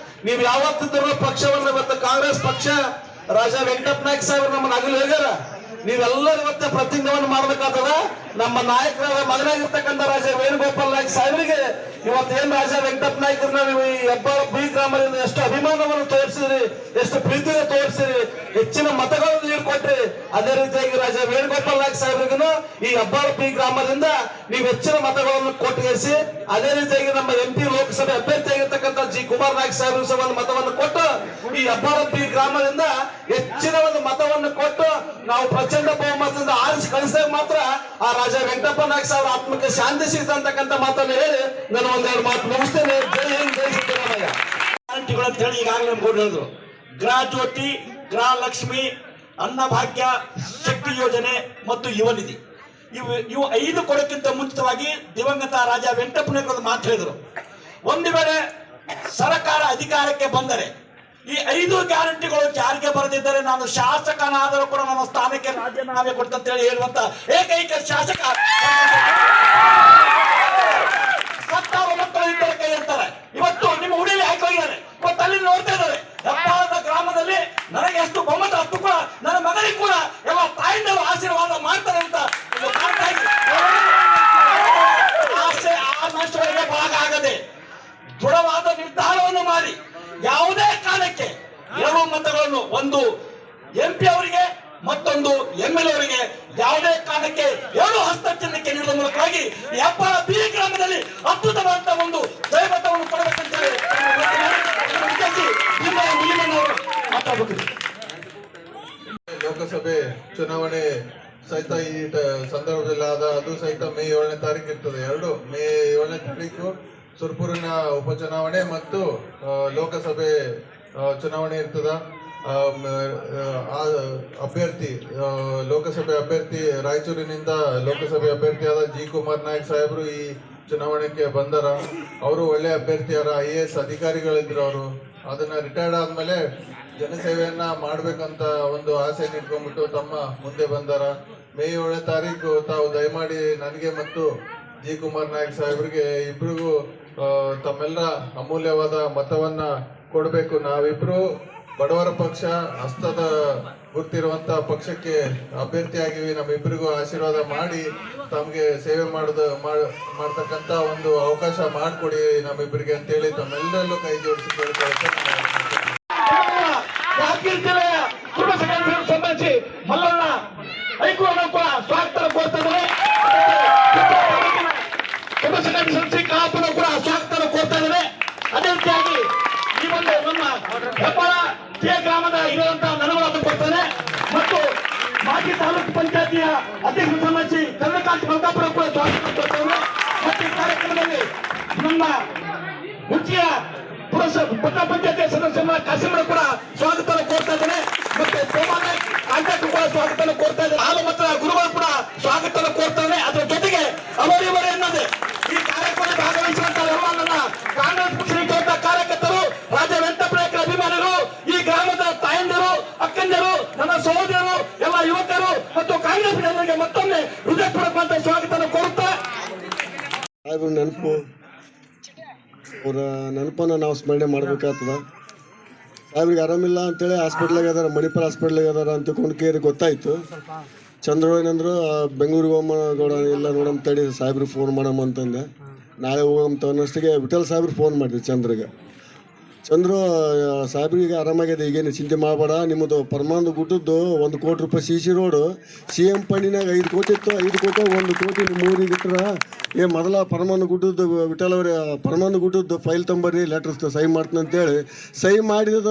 ನೀವು ಯಾವತ್ತಿದ್ರು ಪಕ್ಷವನ್ನು ಇವತ್ತು ಕಾಂಗ್ರೆಸ್ ಪಕ್ಷ ರಾಜಾ ವೆಂಕಟಪ್ಪ ನಾಯ್ಕ ಸಾಹೇಬರು ನಮ್ಮನ್ನ ಆಗಲಿ ಹೇಳ್ಯಾರ. ನೀವೆಲ್ಲರೂ ಇವತ್ತು ಪ್ರತಿಜ್ಞೆಯನ್ನು ಮಾಡ್ಬೇಕಾಗ್ತದ. ನಮ್ಮ ನಾಯಕರ ಮಗನಾಗಿರ್ತಕ್ಕಂಥ ರಾಜಾ ವೇಣುಗೋಪಾಲ್ ನಾಯ್ಕ ಸಾಹೇಬರಿಗೆ ಇವತ್ತೇನ್ ರಾಜಾ ವೆಂಕಟಪ್ಪ ನಾಯ್ಕರನ್ನ ನೀವು ಈ ಹೆಬ್ಬಾಳ ಬಿ ಗ್ರಾಮದಿಂದ ಎಷ್ಟು ಅಭಿಮಾನವನ್ನು ತೋರಿಸಿದ್ರಿ, ಎಷ್ಟು ಪ್ರೀತಿಯನ್ನು ತೋರಿಸಿರಿ, ಹೆಚ್ಚಿನ ಮತಗಳನ್ನು ನೀಡಿಕೊಟ್ರಿ. ಅದೇ ರೀತಿಯಾಗಿ ರಾಜಾ ವೇಣುಗೋಪಾಲ್ ನಾಯ್ಕ ಸಾಹೇಬರಿಗೂ ಈ ಹೆಬ್ಬಾಳ ಬಿ ಗ್ರಾಮದಿಂದ ನೀವು ಹೆಚ್ಚಿನ ಮತಗಳನ್ನು ಕೊಟ್ಟಿಸಿ, ಅದೇ ರೀತಿಯಾಗಿ ನಮ್ಮ MP ಲೋಕಸಭೆ ಅಭ್ಯರ್ಥಿಯಾಗಿರ್ತಕ್ಕಂಥ ಜಿ ಕುಮಾರ್ ನಾಯ್ಕ ಸಾಹೇಬರು ಸಹ ಒಂದು ಮತವನ್ನು ಕೊಟ್ಟು ಈ ಹೆಬ್ಬಾಳ ಬಿ ಗ್ರಾಮದಿಂದ ಹೆಚ್ಚಿನ ಒಂದು ಮತವನ್ನು ಕೊಟ್ಟು ನಾವು ಪ್ರಚಂಡ ಬಹುಮತದಿಂದ ಆರಿಸಿ ಕಳಿಸಿದಾಗ ಮಾತ್ರ ಆ ರಾಜಾ ವೆಂಕಟಪ್ಪ ನಾಯ್ಕ ಸಾಹೇಬರ ಆತ್ಮಕ್ಕೆ ಶಾಂತಿ ಸಿಗ್ತಂತಕ್ಕಂಥ ಮಾತನ್ನು ಹೇಳಿ ನಾನು 1-2 ಮಾತು ಮುಗಿಸ್ತೇನೆ. ಜೈ ಹಿಂದ್, ಜೈ ಸಿದ್ದರಾಮಯ್ಯ. ಗ್ಯಾರಂಟಿಗಳು ಅಂತ ಹೇಳಿ ಈಗಾಗಲೇ ನಮ್ಗೆ ಹೇಳಿದ್ರು. ಗೃಹ ಜ್ಯೋತಿ, ಗೃಹ ಲಕ್ಷ್ಮಿ, ಅನ್ನಭಾಗ್ಯ, ಶಕ್ತಿ ಯೋಜನೆ ಮತ್ತು ಯುವ ನಿಧಿ, ಇವು 5 ಕೊಡಕ್ಕಿಂತ ಮುಂಚಿತವಾಗಿ ದಿವಂಗತ ರಾಜಾ ವೆಂಕಟಪ್ಪ ನಾಯ್ಕರು ಮಾತು ಹೇಳಿದ್ರು. ಒಂದು ವೇಳೆ ಸರ್ಕಾರ ಅಧಿಕಾರಕ್ಕೆ ಬಂದರೆ ಈ 5 ಗ್ಯಾರಂಟಿಗಳು ಜಾರಿಗೆ ಬರದಿದ್ದರೆ ನಾನು ಶಾಸಕನಾದರೂ ಕೂಡ ನನ್ನ ಸ್ಥಾನಕ್ಕೆ ರಾಜೀನಾಮೆ ಕೊಡ್ತಂತ ಹೇಳಿ ಹೇಳುವಂತ ಏಕೈಕ ಶಾಸಕ ಸತ್ತಾರು ಮಕ್ಕಳು ಇದ್ದರೆ ಕೈ ಇರ್ತಾರೆ. ಇವತ್ತು ನಿಮ್ಮ ಹುಡಿಯಲ್ಲಿ ಹಾಕಿ ಹೋಗಿದ್ದಾರೆ. ಇವತ್ತು ಅಲ್ಲಿ ನೋಡ್ತಾ ಇದ್ದಾರೆ ಹೆಬ್ಬಾಳದ ಗ್ರಾಮದಲ್ಲಿ ನನಗೆ ಎಷ್ಟು ಬಹುಮತ ಅಷ್ಟು ಕೂಡ ನನ್ನ ಮಗನಿಗೆ ಕೂಡ ಎಲ್ಲ ತಾಯಿಂದರು ಆಶೀರ್ವಾದ ಮಾಡ್ತಾರೆ ಅಂತ ಆಸೆ ಆನಷ್ಟಗಳಿಗೆ ಭಾಗ ಆಗದೆ ದೃಢವಾದ ನಿರ್ಧಾರವನ್ನು ಮಾಡಿ ಯಾವುದೇ ಕಾರಣಕ್ಕೆ 2 ಮತಗಳನ್ನು, ಒಂದು MP ಅವರಿಗೆ ಮತ್ತೊಂದು MLA ಅವರಿಗೆ ಯಾವುದೇ ಕಾರಣಕ್ಕೆ 2 ಹಸ್ತ ಚಿಹ್ನೆಗೆ ನೀಡುವ ಮೂಲಕವಾಗಿ ಹೆಬ್ಬಾಳ ಬಿ ಗ್ರಾಮದಲ್ಲಿ ಅದ್ಭುತವಾದ ಒಂದು ಜಯಮತವನ್ನು ಕೊಡಬೇಕಂತ ಹೇಳಿ ಮಾತಾಡಬೇಕು. ಲೋಕಸಭೆ ಚುನಾವಣೆ ಸಹಿತ ಈ ಸಂದರ್ಭದಲ್ಲಿ ಅದು ಸಹಿತ ಮೇ 7ನೇ ತಾರೀಕು ಇರ್ತದೆ. ಮೇ 7ನೇ ತಾರೀಕು ಸುರಪುರಿನ ಉಪಚುನಾವಣೆ ಮತ್ತು ಲೋಕಸಭೆ ಚುನಾವಣೆ ಇರ್ತದ. ಅಭ್ಯರ್ಥಿ ಲೋಕಸಭೆ ಅಭ್ಯರ್ಥಿ ರಾಯಚೂರಿನಿಂದ ಲೋಕಸಭೆ ಅಭ್ಯರ್ಥಿಯಾದ ಜಿ ಕುಮಾರ್ ನಾಯ್ಕ ಸಾಹೇಬರು ಈ ಚುನಾವಣೆಗೆ ಬಂದಾರ. ಅವರು ಒಳ್ಳೆ ಅಭ್ಯರ್ಥಿಯಾರ, IAS ಅಧಿಕಾರಿಗಳಿದ್ರು. ಅವರು ಅದನ್ನ ರಿಟೈರ್ಡ್ ಆದ್ಮೇಲೆ ಜನಸೇವೆಯನ್ನ ಮಾಡ್ಬೇಕಂತ ಒಂದು ಆಸೆ ಇಟ್ಕೊಂಡ್ಬಿಟ್ಟು ತಮ್ಮ ಮುಂದೆ ಬಂದಾರ. ಮೇ 7ನೇ ತಾರೀಕು ತಾವು ದಯಮಾಡಿ ನನಗೆ ಮತ್ತು ಜಿ ಕುಮಾರ್ ನಾಯ್ಕ ಸಾಹೇಬ್ರಿಗೆ ಇಬ್ರಿಗೂ ತಮ್ಮೆಲ್ಲ ಅಮೂಲ್ಯವಾದ ಮತವನ್ನ ಕೊಡಬೇಕು. ನಾವಿಬ್ರು ಬಡವರ ಪಕ್ಷ, ಹಸ್ತದ ಗುರ್ತಿರುವಂತ ಪಕ್ಷಕ್ಕೆ ಅಭ್ಯರ್ಥಿಯಾಗಿವಿ. ನಮ್ಮಿಬ್ಬರಿಗೂ ಆಶೀರ್ವಾದ ಮಾಡಿ ತಮ್ಗೆ ಸೇವೆ ಮಾಡ್ತಕ್ಕಂತ ಒಂದು ಅವಕಾಶ ಮಾಡಿಕೊಡಿ ನಮ್ಮಿಬ್ಬರಿಗೆ ಅಂತೇಳಿ ತಮ್ಮೆಲ್ಲರಲ್ಲೂ ಕೈ ಜೋಡಿಸಿ ಕೇಳ್ಕೊಳ್ತೇನೆ. ಸಂಬಂಧಿಸಿ ಮಲ್ಲಣ್ಣ ಹೈಕೋರ್ಟ್ ಕೂಡ ಸ್ವಾಗತ ಕೋರ್ತಾರೆ. ಕಾಪನ ಕೂಡ ಸ್ವಾಗತ ಕೋರ್ತಾ ಇದ್ದಾರೆ. ಅದೇ ರೀತಿಯಾಗಿ ಈ ಒಂದು ನಮ್ಮ ಹೆಬ್ಬಾಳ ಗ್ರಾಮದ ಇರುವಂತಹ ನನಗಳನ್ನು ಕೊಡ್ತಾನೆ ಮತ್ತು ಮಾಜಿ ತಾಲೂಕು ಪಂಚಾಯತಿಯ ಅಧ್ಯಕ್ಷ ಸಂಬಂಧಿಸಿ ಚಂದ್ರಕಾಂತ್ ಮಲ್ಕಾಪುರ ಕೂಡ ಸ್ವಾಗತ ಕೊಡ್ತಾನೆ. ಮತ್ತು ಈ ಕಾರ್ಯಕ್ರಮದಲ್ಲಿ ನಮ್ಮ ಮುಚ್ಚಿಯ ಪಟ್ಟಣ ಪಂಚಾಯತಿ ಸದಸ್ಯ ಕಾಸಿಮರು ಕೂಡ ಸ್ವಾಗತ ಕೋರ್ತಾ ಇದ್ದಾರೆ. ಮತ್ತೆ ಕಾಂಟ್ಯಾಕ್ಟ್ ಕೂಡ ಸ್ವಾಗತ ಕೋರ್ತಾ ಇದ್ದಾರೆ. ಹಾಲು ಮತ್ತು ಗುರುಗಳು ಕೂಡ ಸ್ವಾಗತ ಕೋರ್ತಾನೆ. ಅದರ ಜೊತೆಗೆ ಅವರಿವರೇ ಎನ್ನದೆ ಈ ಕಾರ್ಯಕ್ರಮದಲ್ಲಿ ಭಾಗವಹಿಸುವಂತಹ ಎಲ್ಲ ನನ್ನ ಕಾಂಗ್ರೆಸ್ ಪಕ್ಷದ ಕಾರ್ಯಕರ್ತರು, ರಾಜಾ ವೆಂಕಟಪ್ಪ ನಾಯ್ಕರ ಅಭಿಮಾನಿಗಳು, ಈ ಗ್ರಾಮದ ತಾಯಂದಿರು, ಅಕ್ಕಂದಿರು, ನನ್ನ ಸಹೋದರರು, ಎಲ್ಲ ಯುವಕರು ಮತ್ತು ಕಾಂಗ್ರೆಸ್ ಜನರಿಗೆ ಮತ್ತೊಮ್ಮೆ ಹೃದಯಪೂರ್ವಕವಾದ ಸ್ವಾಗತ ಕೋರುತ್ತಾ ಅವರ ನೆನಪನ್ನು ನಾವು ಸ್ಮರಣೆ ಮಾಡ್ಬೇಕಾಗ್ತದ. ಸಾಹೇಬ್ರಿಗೆ ಆರಾಮಿಲ್ಲ ಅಂತೇಳಿ ಹಾಸ್ಪಿಟ್ಲಾಗ ಅದಾರ, ಮಣಿಪಾಲ್ ಹಾಸ್ಪಿಟ್ಲಾಗ ಅದಾರ ಅಂತ ಕೊಂಡ್ಕೇರಿ ಗೊತ್ತಾಯ್ತು. ಚಂದ್ರು ಏನಂದ್ರು ಬೆಂಗಳೂರಿಗೆ ಹೋಗಮ್ಮ ಗೌಡ, ಇಲ್ಲ ನೋಡಮ್ಮ ತಡಿ ಸಾಹೇಬ್ರಿಗೆ ಫೋನ್ ಮಾಡಮ್ಮ ಅಂತಂದೆ. ನಾಳೆ ಹೋಗಮ್ಮ ಅನ್ನೋಷ್ಟಿಗೆ ವಿಠಲ್ ಸಾಹೇಬ್ರಿಗೆ ಫೋನ್ ಮಾಡಿದ್ವಿ ಚಂದ್ರಿಗೆ. ಚಂದ್ರು ಸಾಹೇಬ್ರಿಗೆ ಆರಾಮಾಗಿದೆ, ಈಗೇನು ಚಿಂತೆ ಮಾಡಬೇಡ. ನಿಮ್ಮದು ಪರಮಾನಂದ ಗುಟ್ಟದ್ದು 1 ಕೋಟಿ ರೂಪಾಯಿ ಸಿ ರೋಡು CM ಫಂಡಿನಾಗ 5 ಕೋಟಿ ಇತ್ತು, 5 ಕೋಟಿ 1 ಕೋಟಿ ನಿಮ್ಮ ಊರಿಗೆ ಇಟ್ಟರ ಮೊದಲ ಪರಮಾನಂದ ಗುಟ್ಟದ್ದು ವಿಠಲ್ ಅವರೇ ಪರಮಾನಂದ ಗುಟ್ಟದ್ದು ಫೈಲ್ ತಂಬರ್ರಿ, ಲೆಟರ್ಸ್ ಸಹಿ ಮಾಡ್ತೀನಿ ಅಂತೇಳಿ ಸಹಿ ಮಾಡಿದ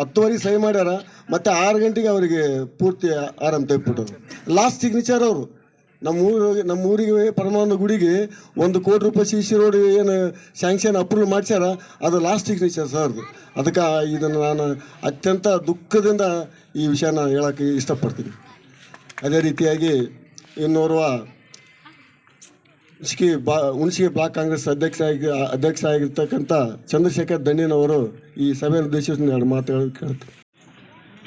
10 ಸಹಿ ಮಾಡ್ಯಾರ. ಮತ್ತು 6 ಗಂಟೆಗೆ ಅವರಿಗೆ ಪೂರ್ತಿ ಆರಾಮ್ ತೆಗೆದ್ಬಿಟ್ಟರು. ಲಾಸ್ಟ್ ಸಿಗ್ನೇಚರ್ ಅವರು ನಮ್ಮ ಊರಿಗೆ ಪರಮಾನಂದ ಗುಡಿಗೆ 1 ಕೋಟಿ ರೂಪಾಯಿ ಸಿ ರೋಡ್ ಏನು ಸ್ಯಾಂಕ್ಷನ್ ಅಪ್ರೂವಲ್ ಮಾಡ್ಸ್ಯಾರ, ಅದು ಲಾಸ್ಟ್ ಸಿಗ್ನೇಚರ್ ಸರ್ದು. ಅದಕ್ಕೆ ಇದನ್ನು ನಾನು ಅತ್ಯಂತ ದುಃಖದಿಂದ ಈ ವಿಷಯನ ಹೇಳೋಕ್ಕೆ ಇಷ್ಟಪಡ್ತೀನಿ. ಅದೇ ರೀತಿಯಾಗಿ ಇನ್ನೋರ್ವ ಹುಣಸಗಿ ಬ್ಲಾಕ್ ಕಾಂಗ್ರೆಸ್ ಅಧ್ಯಕ್ಷ ಆಗಿರ್ತಕ್ಕಂಥ ಚಂದ್ರಶೇಖರ್ ದಂಡಿನವರು ಈ ಸಭೆಯನ್ನು ಉದ್ದೇಶಿಸಿ 2 ಮಾತುಗಳು ಕೇಳ್ತಾರೆ.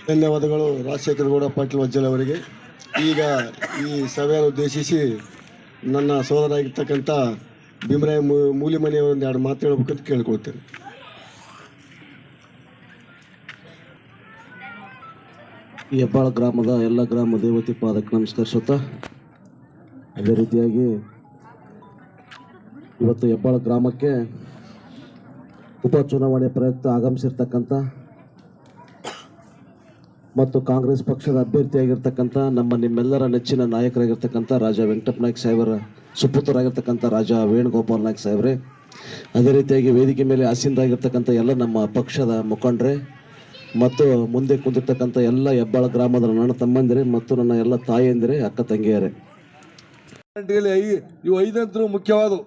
ಧನ್ಯವಾದಗಳು ರಾಜಶೇಖರ ಗೌಡ ಪಾಟೀಲ್ ವಜ್ಜಲ್ ಅವರಿಗೆ. ಈಗ ಈ ಸಭೆಯನ್ನು ಉದ್ದೇಶಿಸಿ ನನ್ನ ಸೋದರ ಆಗಿರ್ತಕ್ಕಂಥ ಭೀಮರಾಯ ಮೂಲಿಮನಿಯವರೊಂದು 2 ಮಾತು ಹೇಳ್ಬೇಕಂತ ಕೇಳ್ಕೊಳ್ತೇನೆ. ಈ ಹೆಬ್ಬಾಳ ಗ್ರಾಮದ ಎಲ್ಲ ಗ್ರಾಮ ದೇವತೆ ಪಾದಕ್ಕೆ ನಮಸ್ಕರಿಸುತ್ತಾ, ಅದೇ ರೀತಿಯಾಗಿ ಇವತ್ತು ಹೆಬ್ಬಾಳ ಗ್ರಾಮಕ್ಕೆ ಉಪಚುನಾವಣೆ ಪ್ರಯುಕ್ತ ಆಗಮಿಸಿರ್ತಕ್ಕಂಥ ಮತ್ತು ಕಾಂಗ್ರೆಸ್ ಪಕ್ಷದ ಅಭ್ಯರ್ಥಿಯಾಗಿರ್ತಕ್ಕಂಥ ನಿಮ್ಮೆಲ್ಲರ ನೆಚ್ಚಿನ ನಾಯಕರಾಗಿರ್ತಕ್ಕಂಥ ರಾಜ ವೆಂಕಟಪ್ಪ ನಾಯ್ಕ ಸಾಹೇಬರ ಸುಪುತ್ರರಾಗಿರ್ತಕ್ಕಂಥ ರಾಜ ವೇಣುಗೋಪಾಲ್ ನಾಯ್ಕ ಸಾಹೇಬ್ರೆ, ಅದೇ ರೀತಿಯಾಗಿ ವೇದಿಕೆ ಮೇಲೆ ಆಸೀನರಾಗಿರ್ತಕ್ಕಂಥ ಎಲ್ಲ ನಮ್ಮ ಪಕ್ಷದ ಮುಖಂಡರೇ ಮತ್ತು ಮುಂದೆ ಕುಂತಿರ್ತಕ್ಕಂಥ ಎಲ್ಲ ಹೆಬ್ಬಾಳ ಗ್ರಾಮದ ನನ್ನ ತಮ್ಮಂದಿರೇ ಮತ್ತು ನನ್ನ ಎಲ್ಲ ತಾಯಿಯಂದಿರೇ, ಅಕ್ಕ ತಂಗಿಯರೇ, ಇವು 5 ಅಂತೂ ಮುಖ್ಯವಾದವು.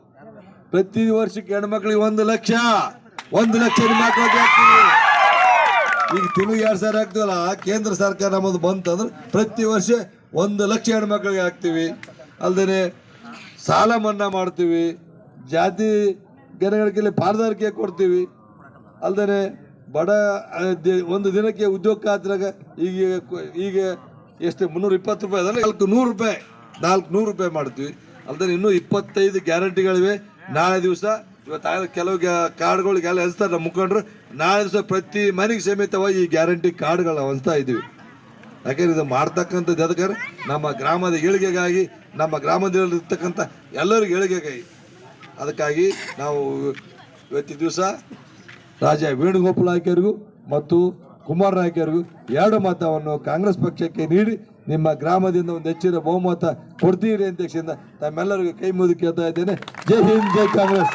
ಪ್ರತಿ ವರ್ಷಕ್ಕೆ ಹೆಣ್ಮಕ್ಳಿಗೆ 1 ಲಕ್ಷ ಹೆಣ್ಮಕ್ಳಿಗೆ ಆಗ್ತೀವಿ. ಈಗ ತಿಂಗಳಿಗೆ 2,000 ಆಗ್ತೀವಲ್ಲ, ಕೇಂದ್ರ ಸರ್ಕಾರ ನಮ್ಮದು ಬಂತಂದ್ರೆ ಪ್ರತಿ ವರ್ಷ 1 ಲಕ್ಷ ಹೆಣ್ಮಕ್ಳಿಗೆ ಹಾಕ್ತೀವಿ. ಅಲ್ಲದೆ ಸಾಲ ಮನ್ನಾ ಮಾಡ್ತೀವಿ, ಜಾತಿ ಜನಗಳಿಗೆ ಪಾರದಾರಿಕೆ ಕೊಡ್ತೀವಿ. ಅಲ್ಲದೆ ಬಡ ಒಂದು ದಿನಕ್ಕೆ ಉದ್ಯೋಗ ಖಾತ್ರಾಗ ಈಗ ಎಷ್ಟು 320 ರೂಪಾಯಿ ಅದಲ್ಲ, 400 ರೂಪಾಯಿ ಮಾಡ್ತೀವಿ. ಅಲ್ಲದೆ ಇನ್ನೂ 25 ಗ್ಯಾರಂಟಿಗಳಿವೆ. ನಾಳೆ ದಿವಸ ಇವತ್ತು ಕೆಲವು ಕಾರ್ಡ್ಗಳಿಗೆಲ್ಲ ಹಂಚ್ತಾರೆ ನಮ್ಮ ಮುಖಂಡರು. ನಾಳೆ ದಿವಸ ಪ್ರತಿ ಮನೆಗೆ ಸಮೇತವಾಗಿ ಈ ಗ್ಯಾರಂಟಿ ಕಾರ್ಡ್ಗಳನ್ನ ಹಂಚ್ತಾ ಇದ್ದೀವಿ. ಯಾಕೆಂದ್ರೆ ಇದು ಮಾಡ್ತಕ್ಕಂಥದ್ದು ಅದಕ್ಕೆ ನಮ್ಮ ಗ್ರಾಮದ ಏಳಿಗೆಗಾಗಿ, ನಮ್ಮ ಗ್ರಾಮದಲ್ಲಿರ್ತಕ್ಕಂಥ ಎಲ್ಲರಿಗೂ ಏಳಿಗೆಗಾಗಿ. ಅದಕ್ಕಾಗಿ ನಾವು ಇವತ್ತಿನ ದಿವಸ ರಾಜ ವೇಣುಗೋಪಾಲ್ ನಾಯ್ಕರಿಗೂ ಮತ್ತು ಕುಮಾರ್ ನಾಯ್ಕರಿಗೂ 2 ಮತವನ್ನು ಕಾಂಗ್ರೆಸ್ ಪಕ್ಷಕ್ಕೆ ನೀಡಿ ನಿಮ್ಮ ಗ್ರಾಮದಿಂದ ಒಂದು ಹೆಚ್ಚಿನ ಬಹುಮತ ಕೊಡ್ತೀರಿ ಅಂತ ತಮ್ಮೆಲ್ಲರಿಗೂ ಕೈ ಮುಗಿದು ಕೇಳ್ತಾ ಇದ್ದೇನೆ. ಜೈ ಹಿಂದ್, ಜೈ ಕಾಂಗ್ರೆಸ್.